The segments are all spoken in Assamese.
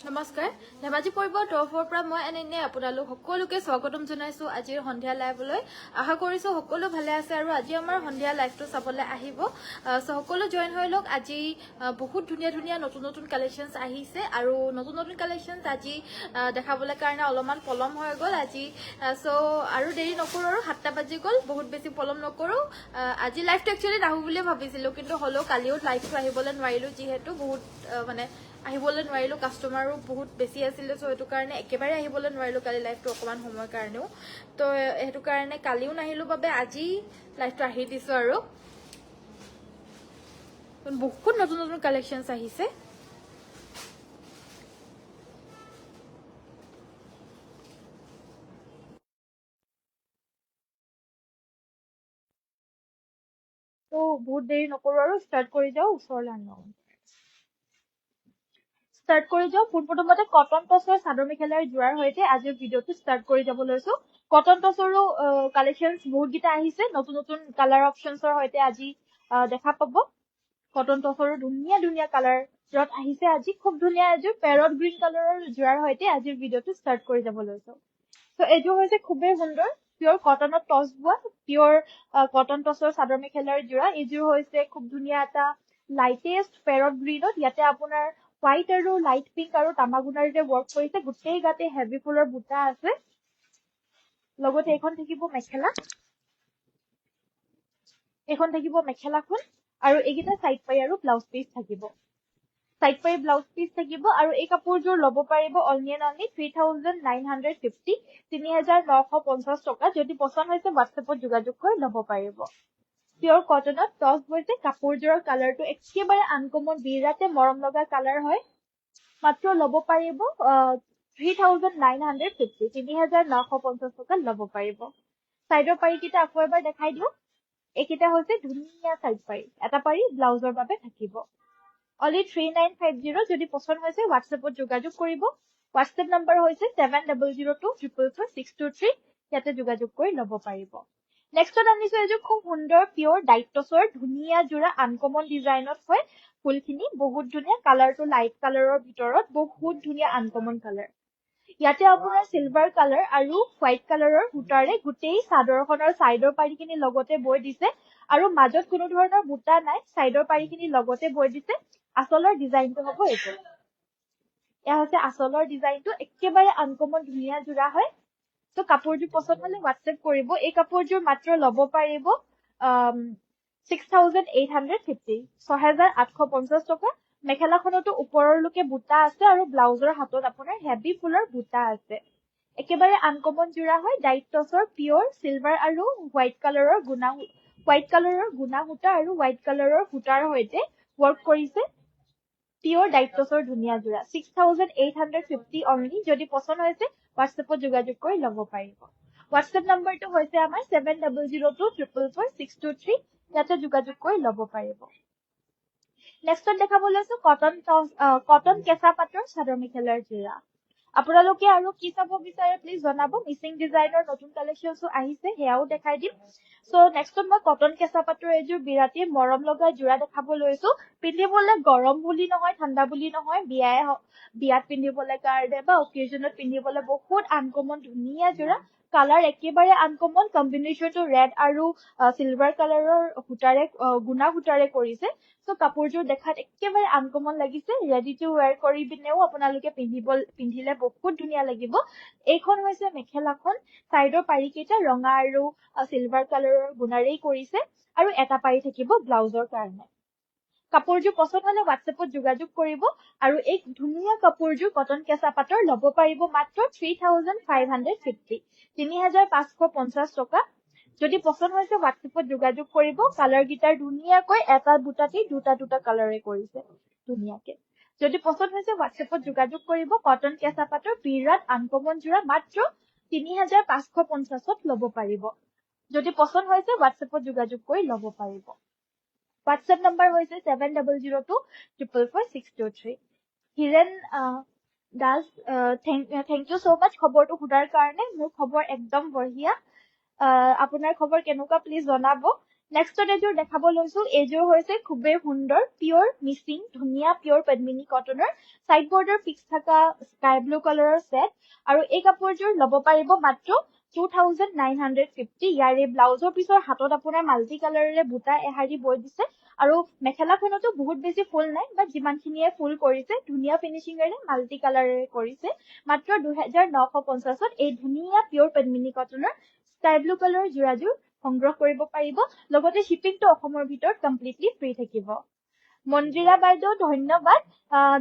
নমস্কাৰ ধেমাজি পৰিব তৰফৰ পৰা মই এনে আপোনালোক সকলোকে স্বাগতম জনাইছো আজিৰ সন্ধিয়া লাইভলৈ আশা কৰিছো সকলো ভালে আছে আৰু আজি আমাৰ সন্ধিয়া লাইভটো চাবলৈ আহিব সকলো জয়েন হৈ লওক আজি বহুত ধুনীয়া ধুনীয়া নতুন নতুন কালেকশনছ আহিছে আৰু নতুন নতুন কালেকশনছ আজি দেখাবলৈ কাৰণে অলপমান পলম হৈ গ'ল আজি আৰু দেৰি নকৰো আৰু 7টা বাজি গ'ল বহুত বেছি পলম নকৰো আজি লাইভটো একচুয়ালি নাহো বুলি ভাবিছিলো কিন্তু হলো কালিও লাইভটো আহিবলৈ নোৱাৰিলো যিহেতু বহুত মানে আহিবলৈ নোৱাৰিলো কাস্টমাৰো বহুত বেছি আছিল সো এটো কাৰণে একেবাৰে আহিবলৈ নোৱাৰিলো কালি লাইভটো অকমান সময় কাৰণেও তো এটো কাৰণে কালিও নাহিলো বাবে আজি লাইভটো আহি দিছো আৰু বহুত নতুন নতুন কালেকশনছ আহিছে তো বহুত দেৰি নকৰো আৰু স্টাৰ্ট কৰি যাও ওচৰলৈ আনো স্টাৰ্ট কৰি যাও পোনপ্ৰথমতে কটন টছৰ চাদৰ মেখেলাৰ জোৰাৰ সৈতে আজিৰ ভিডিঅটো স্টাৰ্ট কৰি যাব লৈছো কটন টছৰো কালেকশনছ বহুত গিটা আহিছে নতুন নতুন কালাৰ অপচনছৰ সৈতে আজি দেখা পাব কটন টছৰো ধুনীয়া ধুনীয়া কালাৰ যত আহিছে আজি খুব ধুনীয়া এযোৰ পেৰট গ্ৰীণ কালাৰৰ জোৰাৰ সৈতে আজিৰ ভিডিঅটো স্টাৰ্ট কৰি যাব লৈছো তো এইটো হৈছে খুবেই সুন্দৰ পিয়ৰ কটনত টছ বোৱা পিয়ৰ কটন টছৰ চাদৰ মেখেলাৰ জোৰা এইযোৰ হৈছে খুব ধুনীয়া এটা লাইটেষ্ট পেৰট গ্ৰীণত ইয়াতে আপোনাৰ হোৱাইট আৰু লাইট পিংক আৰু তামাগুনাৰিৰে ৱৰ্ক কৰিছে গোটেই গাতে হেভি ফুলৰ বুটা আছে লগতে এখন থাকিব মেখেলা এখন থাকিব মেখেলাখন আৰু এইকেইটা সাইড পাই আৰু ব্লাউজ পিস থাকিব সাইড পাই ব্লাউজ পিস থাকিব আৰু এই কাপোৰযোৰ ল'ব পাৰিব অনলি 3950 3950 টকা যদি পছন্দ হৈছে WhatsAppত যোগাযোগ কৰি ল'ব পাৰিব পিয়ৰ কটনত টছ বৈছে কাপোৰযোৰৰ কালাৰটো একেবাৰে আনকমন বিৰাতে মৰম লগা কালাৰ হয় মাত্ৰ ল'ব পাৰিব 3950 3950 টকা ল'ব পাৰিব সাইডৰ পাৰিকেইটা আকৌ এবাৰ দেখাই দিও এইকেইটা হৈছে ধুনীয়া সাইড পাৰি এটা পাৰি ব্লাউজৰ বাবে থাকিব অনলি 3950 যদি পছন্দ হৈছে WhatsAppত যোগাযোগ কৰিব WhatsApp নম্বৰ হৈছে 7002444623 ইয়াতে যোগাযোগ কৰি ল'ব পাৰিব নেক্সটত আনিছো এযোৰ খুব সুন্দৰ পিয়ৰ ডাইটছৰ ধুনীয়া জোৰা আনকমন ডিজাইনত হয় ফুলখিনি বহুত ধুনীয়া কালাৰটো লাইট কালাৰৰ ভিতৰত বহুত ধুনীয়া আনকমন কালাৰ ইয়াতে আপোনাৰ সিলভাৰ কালাৰ আৰু হোৱাইট কালাৰৰ বুটাৰে গোটেই চাদৰখনৰ সাইডৰ পাৰিখিনি লগতে বৈ দিছে আৰু মাজত কোনো ধৰণৰ বুটা নাই সাইডৰ পাৰিখিনি লগতে বৈ দিছে আসলৰ ডিজাইনটো হ'ব এইটো এয়া হৈছে আসলৰ ডিজাইনটো একেবাৰে আনকমন ধুনীয়া জোৰা হয় তো কাপোৰযোৰ পছন্দ হলে WhatsApp কৰিব এই কাপোৰযোৰ মাত্ৰ ল'ব পাৰিব 6850 6850 টকা মেখেলাখনতো ওপৰলৈকে বুটা আছে আৰু ব্লাউজৰ হাতত আপোনাৰ হেভি ফুলৰ বুটা আছে একেবাৰে আনকমন জোৰা হয় ডাইটছৰ পিয়ৰ সিলভাৰ আৰু হোৱাইট কালাৰৰ গুনা সূতা আৰু হোৱাইট কালাৰৰ সূতাৰ সৈতে ৱৰ্ক কৰিছে পিয়ৰ ডাইটছৰ ধুনীয়া জোৰা 6850 অনলি যদি পছন্দ হৈছে WhatsAppত যোগাযোগ কৰি ল'ব পাৰিব WhatsApp নম্বৰটো হৈছে আমাৰ 7002444623 ইয়াতে যোগাযোগ কৰি ল'ব পাৰিব নেক্সটত দেখাবলৈ লৈছো কটন কেঁচা পাটৰ চাদৰ মেখেলাৰ জোৰা আপোনালোকে আৰু কি চাব বিচাৰে প্লিজ জনাব মিচিং ডিজাইনৰ নতুন কালেকশনছো আহিছে হেয়াও দেখাই দিম সো নেক্সটত মই কটন কেঁচা পাটৰ এযোৰ বিৰাটি মৰম লগা জোৰা দেখাব লৈছো পিন্ধিবলৈ গৰম বুলি নহয় ঠাণ্ডা বুলি নহয় বিয়াত পিন্ধিবলৈ কাৰণে বা অকেজনত পিন্ধিবলৈ বহুত আনকমন ধুনীয়া জোৰা কালাৰ একেবাৰে আনকমন কম্বিনেশনটো ৰেড আৰু সিলভাৰ কালাৰৰ সূতাৰে গুনা সূতাৰে কৰিছে সো কাপোৰযোৰ দেখাত একেবাৰে আনকমন লাগিছে ৰেডি টু ওয়্যাৰ কৰি বিনেও আপোনালোকে পিন্ধিলে বহুত ধুনীয়া লাগিব এইখন হৈছে মেখেলাখন সাইডৰ পাৰিকেইটা ৰঙা আৰু সিলভাৰ কালাৰৰ গুণাৰেই কৰিছে আৰু এটা পাৰি থাকিব ব্লাউজৰ কাৰণে কাপোৰযোৰ পছন্দ হলে WhatsAppত যোগাযোগ কৰিব আৰু এই ধুনীয়া কাপোৰযোৰ কটন কেঁচা পাটৰ ল'ব পাৰিব মাত্ৰ 3550 3550 টকা যদি পছন্দ হৈছে WhatsAppত যোগাযোগ কৰিব কালাৰ গিটাৰ ধুনীয়াকৈ এটা বুটাতে দুটা কালাৰে কৰিছে ধুনীয়াকে যদি পছন্দ হৈছে WhatsAppত যোগাযোগ কৰিব কটন কেঁচা পাটৰ বিৰাট আনকমন জোৰা মাত্ৰ 3550ত ল'ব পাৰিব যদি পছন্দ হৈছে WhatsAppত যোগাযোগ কৰি ল'ব পাৰিব WhatsApp নম্বৰ হৈছে 7002444623 Hiren Das thank you so much খবৰটো খুদাৰ কাৰণে মোৰ খবৰ একদম বঢ়িয়া আপোনাৰ খবৰ কেনেকুৱা প্লিজ জনাব নেক্সট এযোৰ দেখাব লৈছো এযোৰ হৈছে খুবেই সুন্দৰ পিওৰ মিচিং ধুনীয়া পিওৰ পদ্মিনী কটনৰ সাইড বৰ্ডাৰ ফিক্স থকা স্কাই ব্লু কালাৰৰ সেট আৰু এই কাপোৰযোৰ ল'ব পাৰিব মাত্ৰ 2950 ইয়াৰে ব্লাউজৰ পিছৰ হাতত আপোনাৰ মাল্টি কালাৰেৰে বুটা এহাৰি বৈ দিছে আৰু মেখেলাখনতো বহুত বেছি ফুল নাই বাট যিমানখিনিয়ে ফুল কৰিছে ধুনীয়া ফিনিশিংৰে মাল্টি কালাৰেৰে কৰিছে মাত্ৰ 2950ত এই ধুনীয়া পিওৰ পদ্মিনী কটনৰ স্কাই ব্লু কালাৰৰ জোৰাযোৰ সংগ্ৰহ কৰিব পাৰিব লগতে শিপিংটো অসমৰ ভিতৰত কমপ্লিটলি ফ্ৰী থাকিব মন্দিৰা বাইদেউ ধন্যবাদ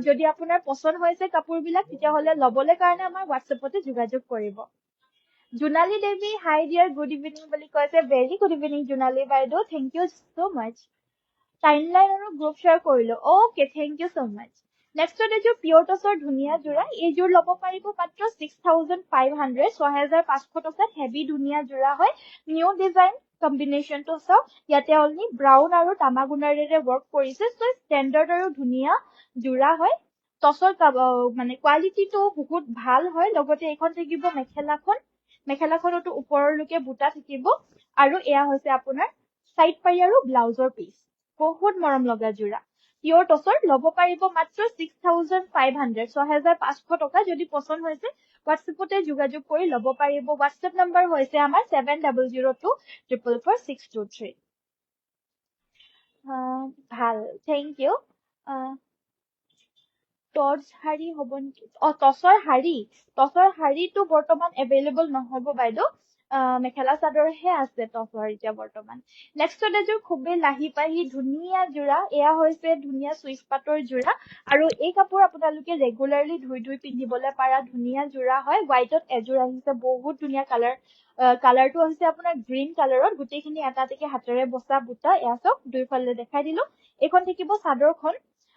যদি আপোনাৰ পছন্দ হৈছে কাপোৰবিলাক তেতিয়াহ'লে ল'বলৈ কাৰণে আমাৰ হোৱাটছএপতে যোগাযোগ কৰিব Jonali Devi hi dear good evening বুলি কৈছে ভেৰি গুড ইভিনিং জোনালী বাইদেউ thank you so much timeline আৰু গ্ৰুপ শ্বেয়াৰ কৰিলো okay thank you so much next এযোৰ পিয়ৰ টছৰ ধুনীয়া জোৰা এইযোৰ ল'ব পাৰিব মাত্ৰ 6500 6500 টকাত হেভি ধুনীয়া জোৰা হয় নিউ ডিজাইন কম্বিনেশনটো চাওক ইয়াতে অনলি ব্ৰাউন আৰু তামাগুনাৰেৰে ৱৰ্ক কৰিছে সো ষ্টেণ্ডাৰ্ড আৰু ধুনীয়া জোৰা হয় টছৰ মানে কোৱালিটিটো বহুত ভাল হয় লগতে এখন থাকিব মেখেলাখনতো ওপৰলৈকে বুটা থাকিব আৰু এয়া হৈছে আপোনাৰ সাইড পাৰি আৰু ব্লাউজৰ পিচ বহুত মৰম লগা জোৰা পিওৰ টছৰ ল'ব পাৰিব মাত্ৰ 6500 6500 টকা যদি পছন্দ হৈছে হোৱাটছএপতে যোগাযোগ কৰি ল'ব পাৰিব হোৱাটছএপ নম্বৰ হৈছে আমাৰ 7002444623 ভাল থেংক ইউ টৰ্চ শাৰী হ'ব নেকি টছৰ শাৰীটো বৰ্তমান এভেইলেবল নহ'ব বাইদেউ মেখেলা চাদৰহে আছে টছৰ এতিয়া বৰ্তমান নেক্সট এযোৰ খুবেই লাহি পাহি ধুনীয়া জোৰা এয়া হৈছে ধুনীয়া সুইচ পাটৰ জোৰা আৰু এই কাপোৰ আপোনালোকে ৰেগুলাৰলি ধুই পিন্ধিবলৈ পাৰা ধুনীয়া জোৰা হয় হোৱাইটত এযোৰ আহিছে বহুত ধুনীয়া কালাৰটো হৈছে আপোনাৰ গ্ৰীণ কালাৰত গোটেইখিনি এটা এটাকে হাতেৰে বসা বুটা এয়া চাওক দুইফালে দেখাই দিলো এইখন থাকিব চাদৰখন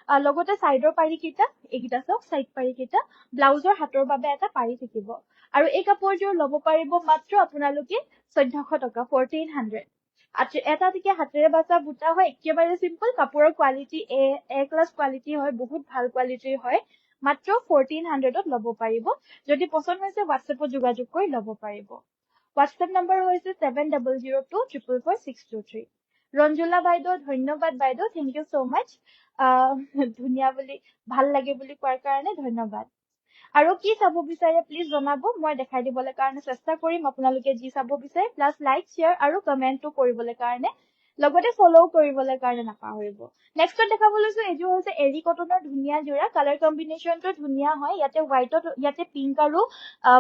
লগতে সাইডৰ পাৰি কিটা এইকিটা চাওক সাইড পাৰি কিটা ব্লাউজৰ হাতৰ বাবে এটা পাৰি থাকিব আৰু এই কাপোৰযোৰ ল'ব পাৰিব মাত্ৰ আপোনালোকে 1400 টকা 1400 এটা এটাকে হাতেৰে বসা বুটা হয় একেবাৰে সিম্পল কাপোৰৰ কোৱালিটি এ ক্লাছ কোৱালিটি হয় বহুত ভাল কোৱালিটিৰ হয় মাত্ৰ 1400ত ল'ব পাৰিব যদি পছন্দ হৈছে হোৱাটছএপত যোগাযোগ কৰি ল'ব পাৰিব হোৱাটছএপ নম্বৰ হৈছে 7002444623 ৰঞ্জুলা বাইদেউ ধন্যবাদ বাইদেউ থেংক ইউ so much ধুনীয়া বুলি ভাল লাগে বুলি কোৱাৰ কাৰণে ধন্যবাদ আৰু কি চাব বিচাৰে প্লিজ জনাব মই দেখাই দিবলৈ কাৰণে চেষ্টা কৰিম আপোনালোকে যি চাব বিচাৰে প্লাস লাইক শেয়াৰ আৰু কমেন্টটো কৰিবলৈ কাৰণে লগতে ফলো কৰিবলৈ কাৰণে নাপাহৰিব নেক্সট দেখাব লৈছো এযোৰ হৈছে এৰি কটনৰ ধুনীয়া জোৰা কালাৰ কম্বিনেশনটো ধুনীয়া হয় ইয়াতে হোৱাইটত ইয়াতে পিংক আৰু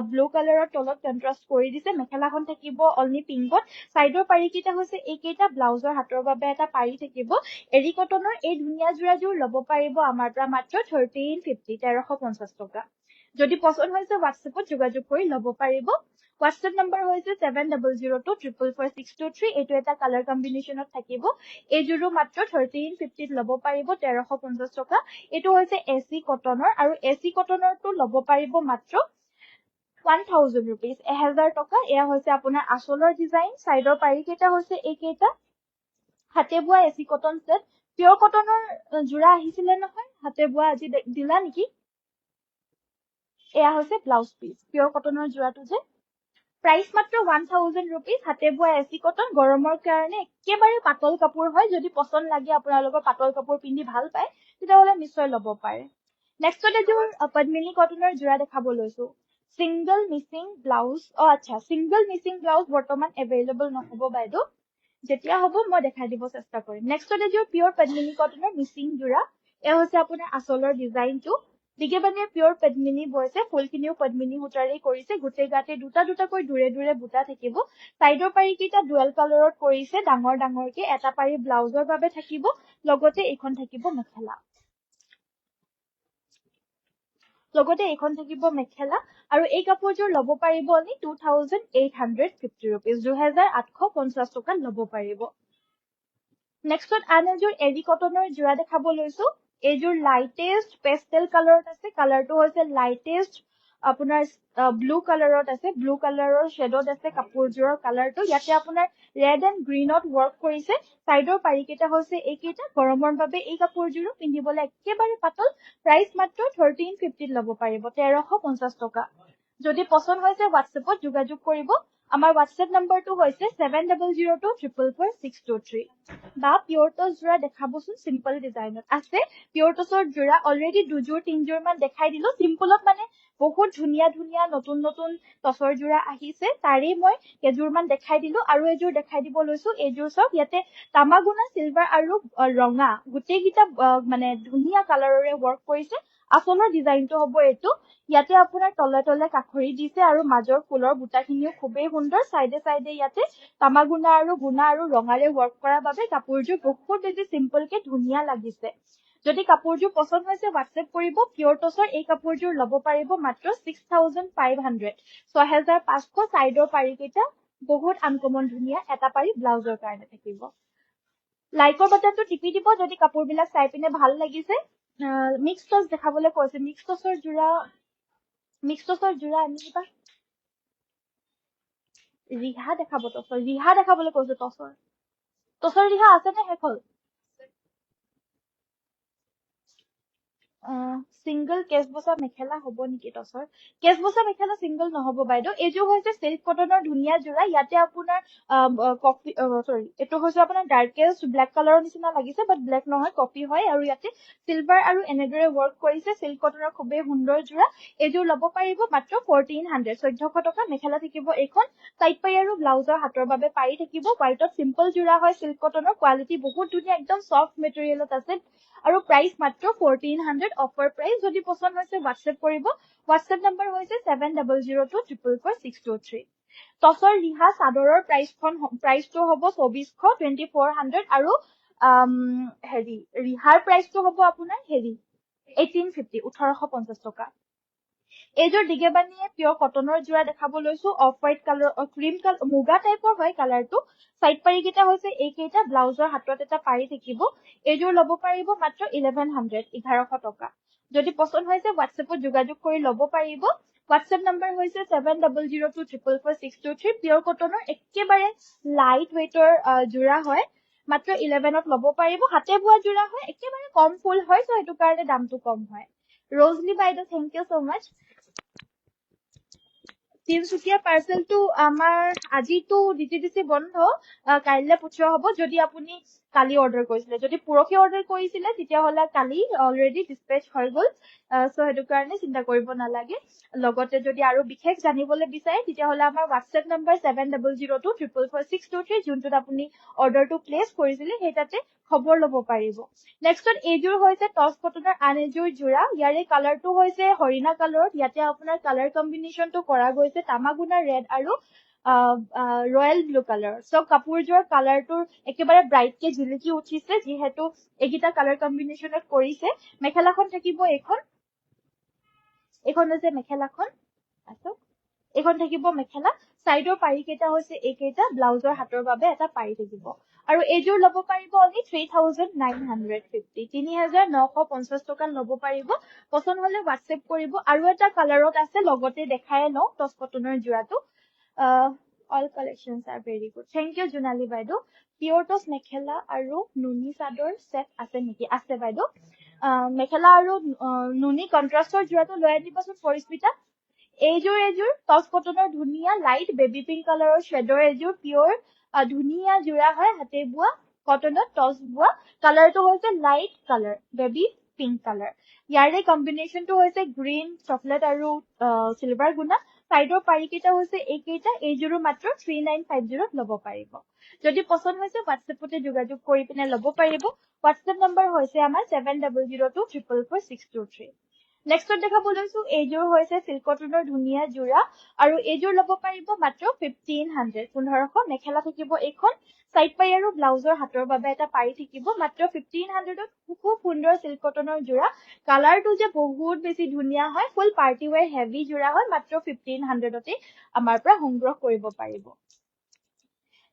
ব্লু কালাৰৰ তলত কন্ট্ৰাষ্ট কৰি দিছে মেখেলাখন থাকিব অনলি পিংকত সাইডৰ পাৰিকিটা হৈছে এইকেইটা ব্লাউজৰ হাতৰ বাবে এটা পাৰি থাকিব এৰি কটনৰ এই ধুনীয়া জোৰাযোৰ ল'ব পাৰিব আমাৰ পৰা মাত্ৰ 1350 টকা যদি পছন্দ হৈছে হোৱাটছএপত যোগাযোগ কৰি ল'ব পাৰিব হোৱাটছএপ নম্বৰ হৈছে 7002444623 এইটো এটা কালাৰ কম্বিনেশনত থাকিব এইযোৰো মাত্ৰ 1350 ল'ব পাৰিব 1350 টকা এইটো হৈছে এসি কটনৰ আৰু এসি কটনৰটো ল'ব পাৰিব মাত্ৰ 1000 rupees 1000 টকা এয়া হৈছে আপোনাৰ আচলৰ ডিজাইন সাইডৰ পাৰি কেইটা হৈছে এইকেইটা হাতে বোৱা এসি কটন সেট পিওৰ কটনৰ জোৰা আহিছিলে নহয় হাতে বোৱা আজি দিলা নেকি এয়া হৈছে ব্লাউজ পিস পিওৰ কটনৰ জোৰাটো যে প্ৰাইস মাত্ৰ 1000 rupees হাতে বোৱা এসি কটন গৰমৰ কাৰণে একেবাৰে পাতল কাপোৰ হয় যদি পছন্দ লাগে আপোনালোকৰ পাতল কাপোৰ পিন্ধি ভাল পায় তেতিয়াহলে নিশ্চয় ল'ব পাৰে নেক্সট এযোৰ পদ্মিনী কটনৰ জোৰা দেখাব লৈছো সিঙ্গল মিসিং ব্লাউজ আচ্ছা সিঙ্গল মিসিং ব্লাউজ বৰ্তমান এভেইলেবল নহব বাইদেউ যেতিয়া হ'ব মই দেখাই দিব চেষ্টা কৰিম নেক্সট এযোৰ পিওৰ পদ্মিনী কটনৰ মিসিং জোৰা এয়া হৈছে আপোনাৰ আচলৰ ডিজাইনটো দিগেবানিয়ে পিওৰ পদ্মিনী বয়ছে ফুলখিনিও পদ্মিনী সূতাৰে কৰিছে গোটেই গাতে দুটা দুটাকৈ দূৰে দূৰে বুটা থাকিব সাইডৰ পাৰি কিটা ডুৱেল কালাৰত কৰিছে ডাঙৰ ডাঙৰকে এটা পাৰি ব্লাউজৰ বাবে থাকিব লগতে এইখন থাকিব মেখেলা আৰু এই কাপোৰযোৰ ল'ব পাৰিব আপুনি 2850 rupees 2850 টকা ল'ব পাৰিব নেক্সট আন এযোৰ এৰি কটনৰ জোৰা দেখাব লৈছো এইযোৰ লাইটেষ্ট পেস্টেল কালাৰত আছে কালাৰটো হৈছে লাইটেষ্ট আপোনাৰ ব্লু কালাৰত আছে ব্লু কালাৰৰ শেডত আছে কাপোৰযোৰৰ কালাৰটো ইয়াতে আপোনাৰ ৰেড এণ্ড গ্ৰীনত ৱৰ্ক কৰিছে সাইডৰ পাৰিকেইটা হৈছে এইকেইটা গৰমৰ বাবে এই কাপোৰযোৰো পিন্ধিবলৈ একেবাৰে পাতল প্ৰাইস মাত্ৰ 1350 ল'ব পাৰিব 1350 টকা যদি পছন্দ হৈছে হোৱাটছএপত যোগাযোগ কৰিব আমাৰ WhatsApp নম্বৰটো হৈছে 7002444623 বা পিয়ৰ টছ যোৰা দেখাবচোন চিম্পল ডিজাইনত আছে পিয়ৰ টছৰ যোৰা অলৰেডি দুযোৰ তিনযোৰ মান দেখাই দিলো চিম্পলত মানে বহুত ধুনীয়া ধুনীয়া নতুন নতুন টছৰ যোৰা আহিছে তাৰে মই এযোৰ মান দেখাই দিলো আৰু এযোৰ দেখাই দিব লৈছো এযোৰ সব ইয়াতে তামাগুনা সিলভাৰ আৰু ৰঙা গোটেইকিটা মানে ধুনীয়া কালাৰৰে ওয়াৰ্ক কৰিছে আসলৰ ডিজাইনটো হ'ব এটো ইয়াতে আপোনাৰ তলে তলে কাখৰি দিছে আৰু মাজৰ ফুলৰ বুটাখিনিও খুবেই সুন্দৰ সাইডে সাইডে ইয়াতে তামাগুনা আৰু গুনা আৰু ৰঙাৰে ওয়াৰ্ক কৰাৰ বাবে কাপোৰযোৰ বহুত বেছি সিম্পলকে ধুনীয়া লাগিছে যদি কাপোৰযোৰ পছন্দ হৈছে WhatsApp কৰিব পিয়ৰ টছৰ এই কাপোৰযোৰ ল'ব পাৰিব মাত্ৰ 6500 6500 সাইডৰ পাৰি কেইটা বহুত আনকমন ধুনীয়া এটা পাৰি ব্লাউজৰ কাৰণে থাকিব লাইকৰ বাটনটো টিপি দিব যদি কাপোৰবিলাক চাই পিনে ভাল লাগিছে মিক্স টছ দেখাবলৈ কৈছে মিক্স টছৰ জোৰা আনি দিবা ৰিহা দেখাব টছৰ ৰিহা দেখাবলৈ কৈছে টছৰ ৰিহা আছে নে শেষ হ'ল সিঙ্গল কেছ বসা মেখেলা হ'ব নেকি টছৰ কেছ বসা মেখেলা সিঙ্গল নহব বাইদেউ এযোৰ হৈছে সিল্ক কটনৰ ধুনীয়া জোৰা ইয়াতে আপোনাৰ কফি সৰি এটো হৈছে আপোনাৰ ডাৰ্কেষ্ট ব্ল্যাক কালাৰৰ নিচিনা লাগিছে বাট ব্ল্যাক নহয় কফি হয় আৰু ইয়াতে সিলভাৰ আৰু এনেদৰে ওয়াৰ্ক কৰিছে সিল্ক কটনৰ খুবেই সুন্দৰ জোৰা এযোৰ ল'ব পাৰিব মাত্ৰ 1400 1400 টকা মেখেলা থাকিব এইখন সাইড পাই আৰু ব্লাউজৰ হাতৰ বাবে পাৰি থাকিব হোৱাইটত সিম্পল জোৰা হয় সিল্ক কটনৰ কোৱালিটি বহুত ধুনীয়া একদম সফট মেটেৰিয়েলত আছে আৰু প্ৰাইস মাত্ৰ 1400 অফাৰ প্ৰাইস যদি পছন্দ হৈছে WhatsApp কৰিব WhatsApp নম্বৰ হৈছে 7002444623 টছৰ ৰিহা চাদৰৰ প্ৰাইসটো হ'ব 2400 2400 আৰু হেৰি ৰিহাৰ প্ৰাইসটো হ'ব আপোনাৰ হেৰি 1850 1850 টকা এযোৰ দিগেবানিয়ে পিয়ৰ কটনৰ জোৰা দেখাব লৈছো off white colour cream colour মুগা টাইপৰ হয় কালাৰটো সাইড পাৰি কেইটা হৈছে এইকেইটা ব্লাউজৰ হাতত এটা পাৰি থাকিব এযোৰ ল'ব পাৰিব মাত্ৰ 1100 1100 টকা যদি পছন্দ হৈছে WhatsAppত যোগাযোগ কৰি ল'ব পাৰিব WhatsApp নম্বৰ হৈছে 7002444623 পিয়ৰ কটনৰ একেবাৰে লাইট ওয়েটৰ জোৰা হয় মাত্ৰ 11ত ল'ব পাৰিব হাতে বোৱা জোৰা হয় একেবাৰে কম ফুল হয় সো এটো কাৰণে দামটো কম হয় ৰজলি বাইদেউ থ্যাংক ইউ সো মাচ তিনসুকিয়া পাৰ্সেলটো আমাৰ আজিতো ডিটিডিসি বন্ধ কাইলে পঠিওৱা হ'ব যদি আপুনি কালি অৰ্ডাৰ কৰিছিলে যদি পুৰখি অৰ্ডাৰ কৰিছিলে তেতিয়া হলা কালি অলৰেডি ডিসপ্যাচ হৈ গল সো হেতু কাৰণে চিন্তা কৰিব নালাগে লগতে যদি আৰু বিশেষ জানিবলৈ বিচাৰে তেতিয়া হলা আমাৰ WhatsApp নম্বৰ 7002444623 যোনটোত আপুনি অৰ্ডাৰটো প্লেস কৰিছিলে হেটাতে খবৰ ল'ব পাৰিব নেক্সটত এযোৰ হৈছে টস কটনৰ আন এযোৰ জোৰা ইয়াৰে কালাৰটো হৈছে হৰিণা কালাৰত ইয়াতে আপোনাৰ কালাৰ কম্বিনেশনটো কৰা গৈছে তামাগুনা ৰেড আৰু ৰয়েল ব্লু কালাৰ সো কাপোৰযোৰ কালাৰটোৰ একেবাৰে ব্ৰাইটকে জিলিকি উঠিছে যিহেতু এগিটা কালাৰ কম্বিনেশনত কৰিছে মেখেলাখন থাকিব এখন হৈছে মেখেলাখন আছে এখন থাকিব মেখেলা সাইডৰ পাৰি কেইটা হৈছে এইকেইটা ব্লাউজৰ হাতৰ বাবে এটা পাৰি থাকিব আৰু এযোৰ ল'ব পাৰিব অনলি 3950 3950 টকা ল'ব পাৰিব পছন্দ হলে WhatsApp কৰিব আৰু এটা কালাৰত আছে লগতে দেখাই লও টস কটনৰ জোৰাটো all collections are very good thank you জুনালী বাইদেউ পিয়ৰ টস মেখেলা আৰু নুনি চাদৰ সেট আছে নেকি আছে বাইদেউ মেখেলা আৰু নুনি কন্ট্ৰাষ্টৰ জোৰাটো লৈ আনিবচোন পৰিস্মিতা এযোৰ টস কটনৰ ধুনীয়া লাইট বেবি পিংক কালাৰৰ শেডৰ এযোৰ পিয়ৰ ধুনীয়া জোৰা হয় হাতে বোৱা কটনত টস বোৱা কালাৰটো হৈছে light colour baby pink colour ইয়াৰে কম্বিনেশনটো হৈছে গ্ৰীন চকলেট আৰু সিলভাৰ গুনা সাইডৰ পাৰি কেইটা হৈছে এইকেইটা এইযোৰো মাত্ৰ 3950 ল'ব পাৰিব যদি পছন্দ হৈছে WhatsAppতে যোগাযোগ কৰি পিনে ল'ব পাৰিব WhatsApp নম্বৰ হৈছে আমাৰ 7002444623 নেক্সট দেখা বলৈছো এযোৰ হৈছে সিল্ক কটনৰ ধুনীয়া জোৰা আৰু এযোৰ ল'ব পাৰিব মাত্ৰ 1500 1500 মেখেলা থাকিব এখন সাইড পাই আৰু ব্লাউজৰ হাতৰ বাবে এটা পাৰি থাকিব মাত্ৰ 1500ত খুব সুন্দৰ সিল্ক কটনৰ জোৰা কালাৰটো যে বহুত বেছি ধুনীয়া হয় ফুল পাৰ্টি ওয়্যাৰ হেভি জোৰা হয় মাত্ৰ 1500তে আমাৰ পৰা সংগ্ৰহ কৰিব পাৰিব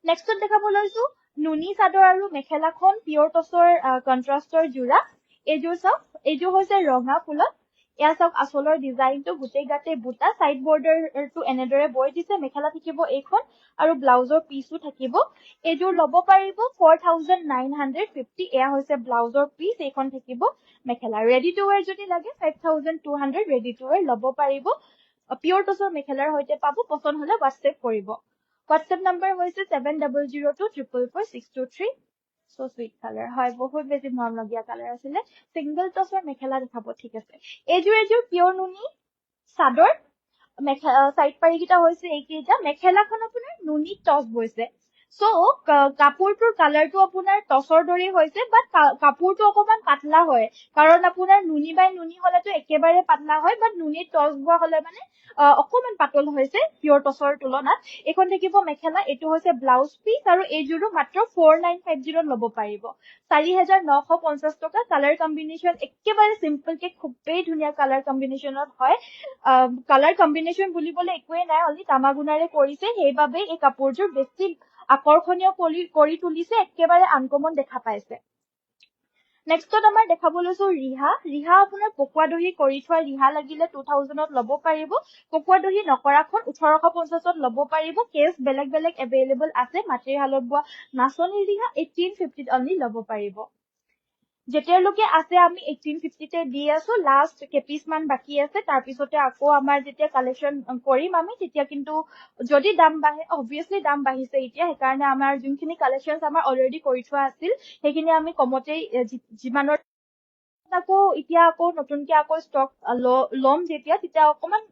নেক্সট দেখা বলৈছো নুনি চাদৰ আৰু মেখেলাখন পিয়ৰ টছৰ কন্ট্ৰাষ্টৰ জোৰা এযোৰ চাওক এযোৰ হৈছে ৰঙা ফুলত এয়া চাওক আসলৰ ডিজাইনটো গুটেই গাতে বুটা সাইড বৰ্ডাৰটো এনেদৰে বৈ দিছে মেখেলা থাকিব এইখন আৰু ব্লাউজৰ পিসও থাকিব এযোৰ ল'ব পাৰিব 4950 এয়া হৈছে ব্লাউজৰ পিস এইখন থাকিব মেখেলা ৰেডি টু ওয়্যাৰ যদি লাগে 5200 ৰেডি টু ওয়্যাৰ ল'ব পাৰিব পিয়ৰ টছৰ মেখেলাৰ হৈতে পাব পছন্দ হলে WhatsApp কৰিব WhatsApp number হৈছে 7002444623 so sweet color হয় বহুত বেছি মৰম লগিয়া কালাৰ আছিলে সিঙ্গল টছৰ মেখেলা দেখাব ঠিক আছে এযোৰ পিওৰ নুনি চাদৰ সাইড পাৰি কিটা হৈছে এইকেইটা মেখেলাখন আপোনাৰ নুনি টছ বৈছে সো কাপোৰটোৰ কালাৰটো আপোনাৰ টছৰ দৰে হৈছে বাট কাপোৰটো অকমান পাতলা হয় কাৰণ আপোনাৰ নুনি বাই নুনি হলেতো একেবাৰে পাতলা হয় বাট নুনি টছ বোৱা হলে মানে অকমান পাতল হৈছে পিওৰ টছৰ তুলনাত এখন থাকিব মেখেলা এটো হৈছে ব্লাউজ পিস আৰু এইযোৰো মাত্ৰ 4950 লব পাৰিব 4950 টকা কালাৰ কম্বিনেশন একেবাৰে সিম্পল কে খুবেই ধুনীয়া কালাৰ কম্বিনেশনত হয় কালাৰ কম্বিনেশন বুলিবলে একোৱে নাই অনলি তামাগুনাৰে কৰিছে সেইবাবে এই কাপোৰযোৰ বেছি আকৰ্ষণীয় কৰি তুলিছে একেবাৰে আনকমন দেখা পাইছে নেক্সটত আমাৰ দেখাব লৈছো ৰিহা আপোনাৰ পকোৱা দহি কৰি থোৱা ৰিহা লাগিলে 2000ত লব পাৰিব পকোৱা দহি নকৰাখন 1850ত লব পাৰিব কেছ বেলেগ বেলেগ এভেইলেবল আছে মাটিৰহালত বোৱা নাচনী ৰিহা 1850ত অনলি লব পাৰিব যেতিয়ালৈকে আছে আমি 1850 তে দি আছো লাষ্ট কেপিস মান বাকি আছে তাৰ পিছতে আকৌ আমাৰ যেতিয়া কালেকশন কৰিম আমি তেতিয়া কিন্তু যদি দাম বাঢ়ে obviously দাম বাঢ়িছে এতিয়া সেইকাৰণে আমাৰ যোনখিনি কালেকশনস আমাৰ অলৰেডি কৰি থোৱা আছিল সেইখিনি আমি কমতে জিমানৰ আকৌ এতিয়া আকৌ নতুনকে আকৌ ষ্টক লম যেতিয়া অকমান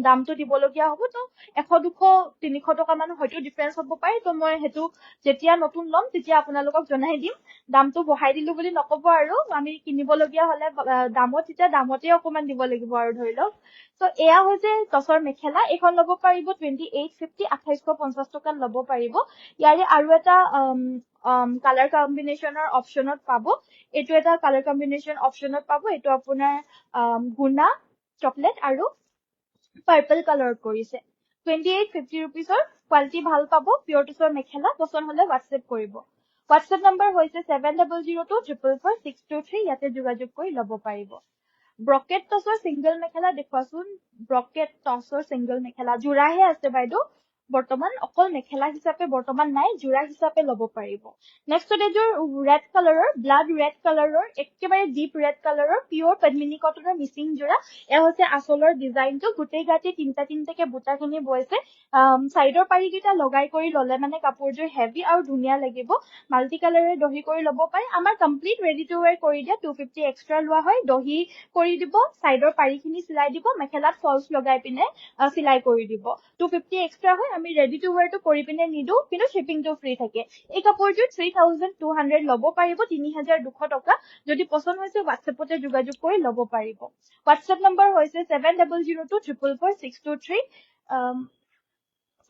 দামটো দিবলগীয়া হ'ব তো 100 200 300 টকা মান হয়তো ডিফাৰেন্স হ'ব পাৰে তো মই হেতু যেতিয়া নতুন লম তেতিয়া আপোনালোকক জনাই দিম দামটো বঢ়াই দিলো বুলি নকব আৰু আমি কিনিবলগীয়া হলে দামত তেতিয়া দামতে অকমান দিব লাগিব আৰু ধৰি লওক তো এয়া হৈছে টছৰ মেখেলা এখন লব পাৰিব 2850 2850 টকা লব পাৰিব ইয়াৰে আৰু এটা কালাৰ কম্বিনেশনৰ অপশনত পাব এটো এটা কালাৰ কম্বিনেশন অপশনত পাব এটো আপোনাৰ গুনা চকলেট আৰু পাৰ্পল কালাৰ কৰিছে 2850 रुपीसৰ কোৱালিটি ভাল পাব পিওৰ টছৰ মেখেলা পছন্দ হলে WhatsApp কৰিব WhatsApp নম্বৰ হৈছে 7002444623 ইয়াতে যোগাযোগ কৰি লব পাৰিব ব্ৰকেট টছৰ সিঙ্গল মেখেলা দেখুৱাচোন ব্ৰকেট টছৰ সিঙ্গল মেখেলা জোৰাহে আছে বাইদেউ বৰ্তমান অকল মেখেলা হিচাপে বৰ্তমান নাই জোৰা হিচাপে লব পাৰিব নেক্সট এযোৰ ৰেড কালাৰৰ ব্লাড ৰেড কালাৰৰ একেবাৰে ডিপ ৰেড কালাৰৰ পিওৰ পদ্মিনী কটনৰ মিচিং জোৰা এয়া হৈছে আচলৰ ডিজাইনটো গুটেই গাটি তিনটাকে বুটাখিনি বৈছে সাইডৰ পাৰিকিটা লগাই কৰি ললে মানে কাপোৰযোৰ হেভি আৰু ধুনীয়া লাগিব মাল্টি কালাৰে দহি কৰি লব পাৰে আমাৰ কমপ্লিট ৰেডি টু ওয়্যাৰ কৰি দিয়া 250 এক্সট্ৰা লোৱা হয় দহি কৰি দিব সাইডৰ পাৰিখিনি সিলাই দিব মেখেলাত ফলস লগাই পিনে সিলাই কৰি দিব 250 এক্সট্ৰা হয় আমি ৰেডি টু ওয়্যাৰটো কৰি পিনে নিদো কিন্তু শিপিংটো ফ্ৰী থাকে এই কাপোৰযোৰ 3200 লব পাৰিব 3200 টকা যদি পছন্দ হৈছে WhatsAppতে যোগাযোগ কৰি লব পাৰিব WhatsApp নম্বৰ হৈছে 7002444623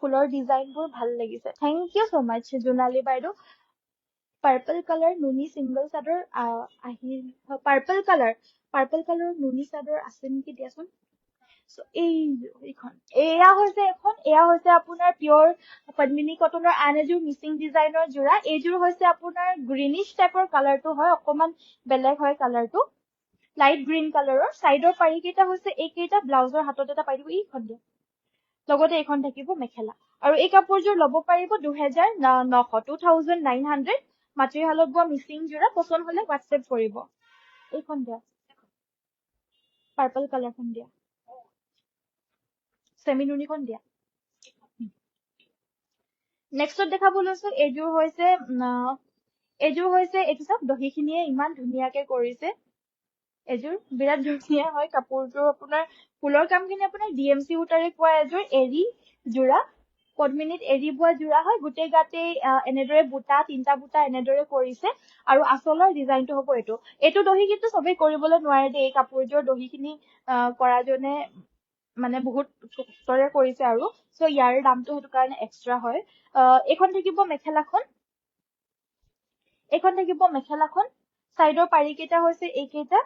ফুলৰ ডিজাইনবোৰ ভাল লাগিছে থ্যাংক ইউ সো মাচ জোনালী বাইদেউ পাৰ্পল কালাৰ নুনি সিঙ্গল চাদৰ পাৰ্পল কালাৰ নুনি চাদৰ আছে নেকি দিয়াচোন সো এইখন এয়া হৈছে আপোনাৰ পিওৰ পদ্মিনী কটনৰ আন এযোৰ মিচিং ডিজাইনৰ জোৰা এইযোৰ হৈছে আপোনাৰ গ্ৰীনিশ টাইপৰ কালাৰটো হয় অকমান বেলেগ হয় কালাৰটো লাইট গ্ৰীন কালাৰৰ সাইডৰ পাৰিকেইটা হৈছে এইকেইটা ব্লাউজৰ হাতত এটা পাই দিব এইখন দিয়া লগতে এখন থাকিব মেখেলা আৰু এই কাপোৰযোৰ লব পাৰিব 2900 মাটিৰহালত বোৱা মিচিং জোৰা পছন্দ হলে WhatsApp কৰিব এইখন দিয়া পাৰ্পল কালাৰখন দিয়া সেমি নুনিখন দিয়া নেক্সট দেখাব লৈছো এইযোৰ হৈছে এইটো সব দহিখিনিয়ে ইমান ধুনীয়াকে কৰিছে এযোৰ বিৰাট ধুনীয়া হয় কাপোৰযোৰ আপোনাৰ ফুলৰ কামখিনি আপোনাৰ DMC উটাৰে পোৱা এযোৰ এৰি জোৰা পদ্মিনীত এৰি বোৱা জোৰা হয় গুটেই গাতে এনেদৰে বুটা তিনটা বুটা এনেদৰে কৰিছে আৰু আচলৰ ডিজাইনটো হ'ব এইটো দহি কিন্তু সবে কৰিবলৈ নোৱাৰে দে এই কাপোৰযোৰ দহিখিনি কৰাজনে মানে বহুত কষ্টৰে কৰিছে আৰু সো ইয়াৰ দামটো হেতু কাৰণে এক্সট্ৰা হয় এখন থাকিব মেখেলাখন সাইডৰ পাৰিকেইটা হৈছে এইকেইটা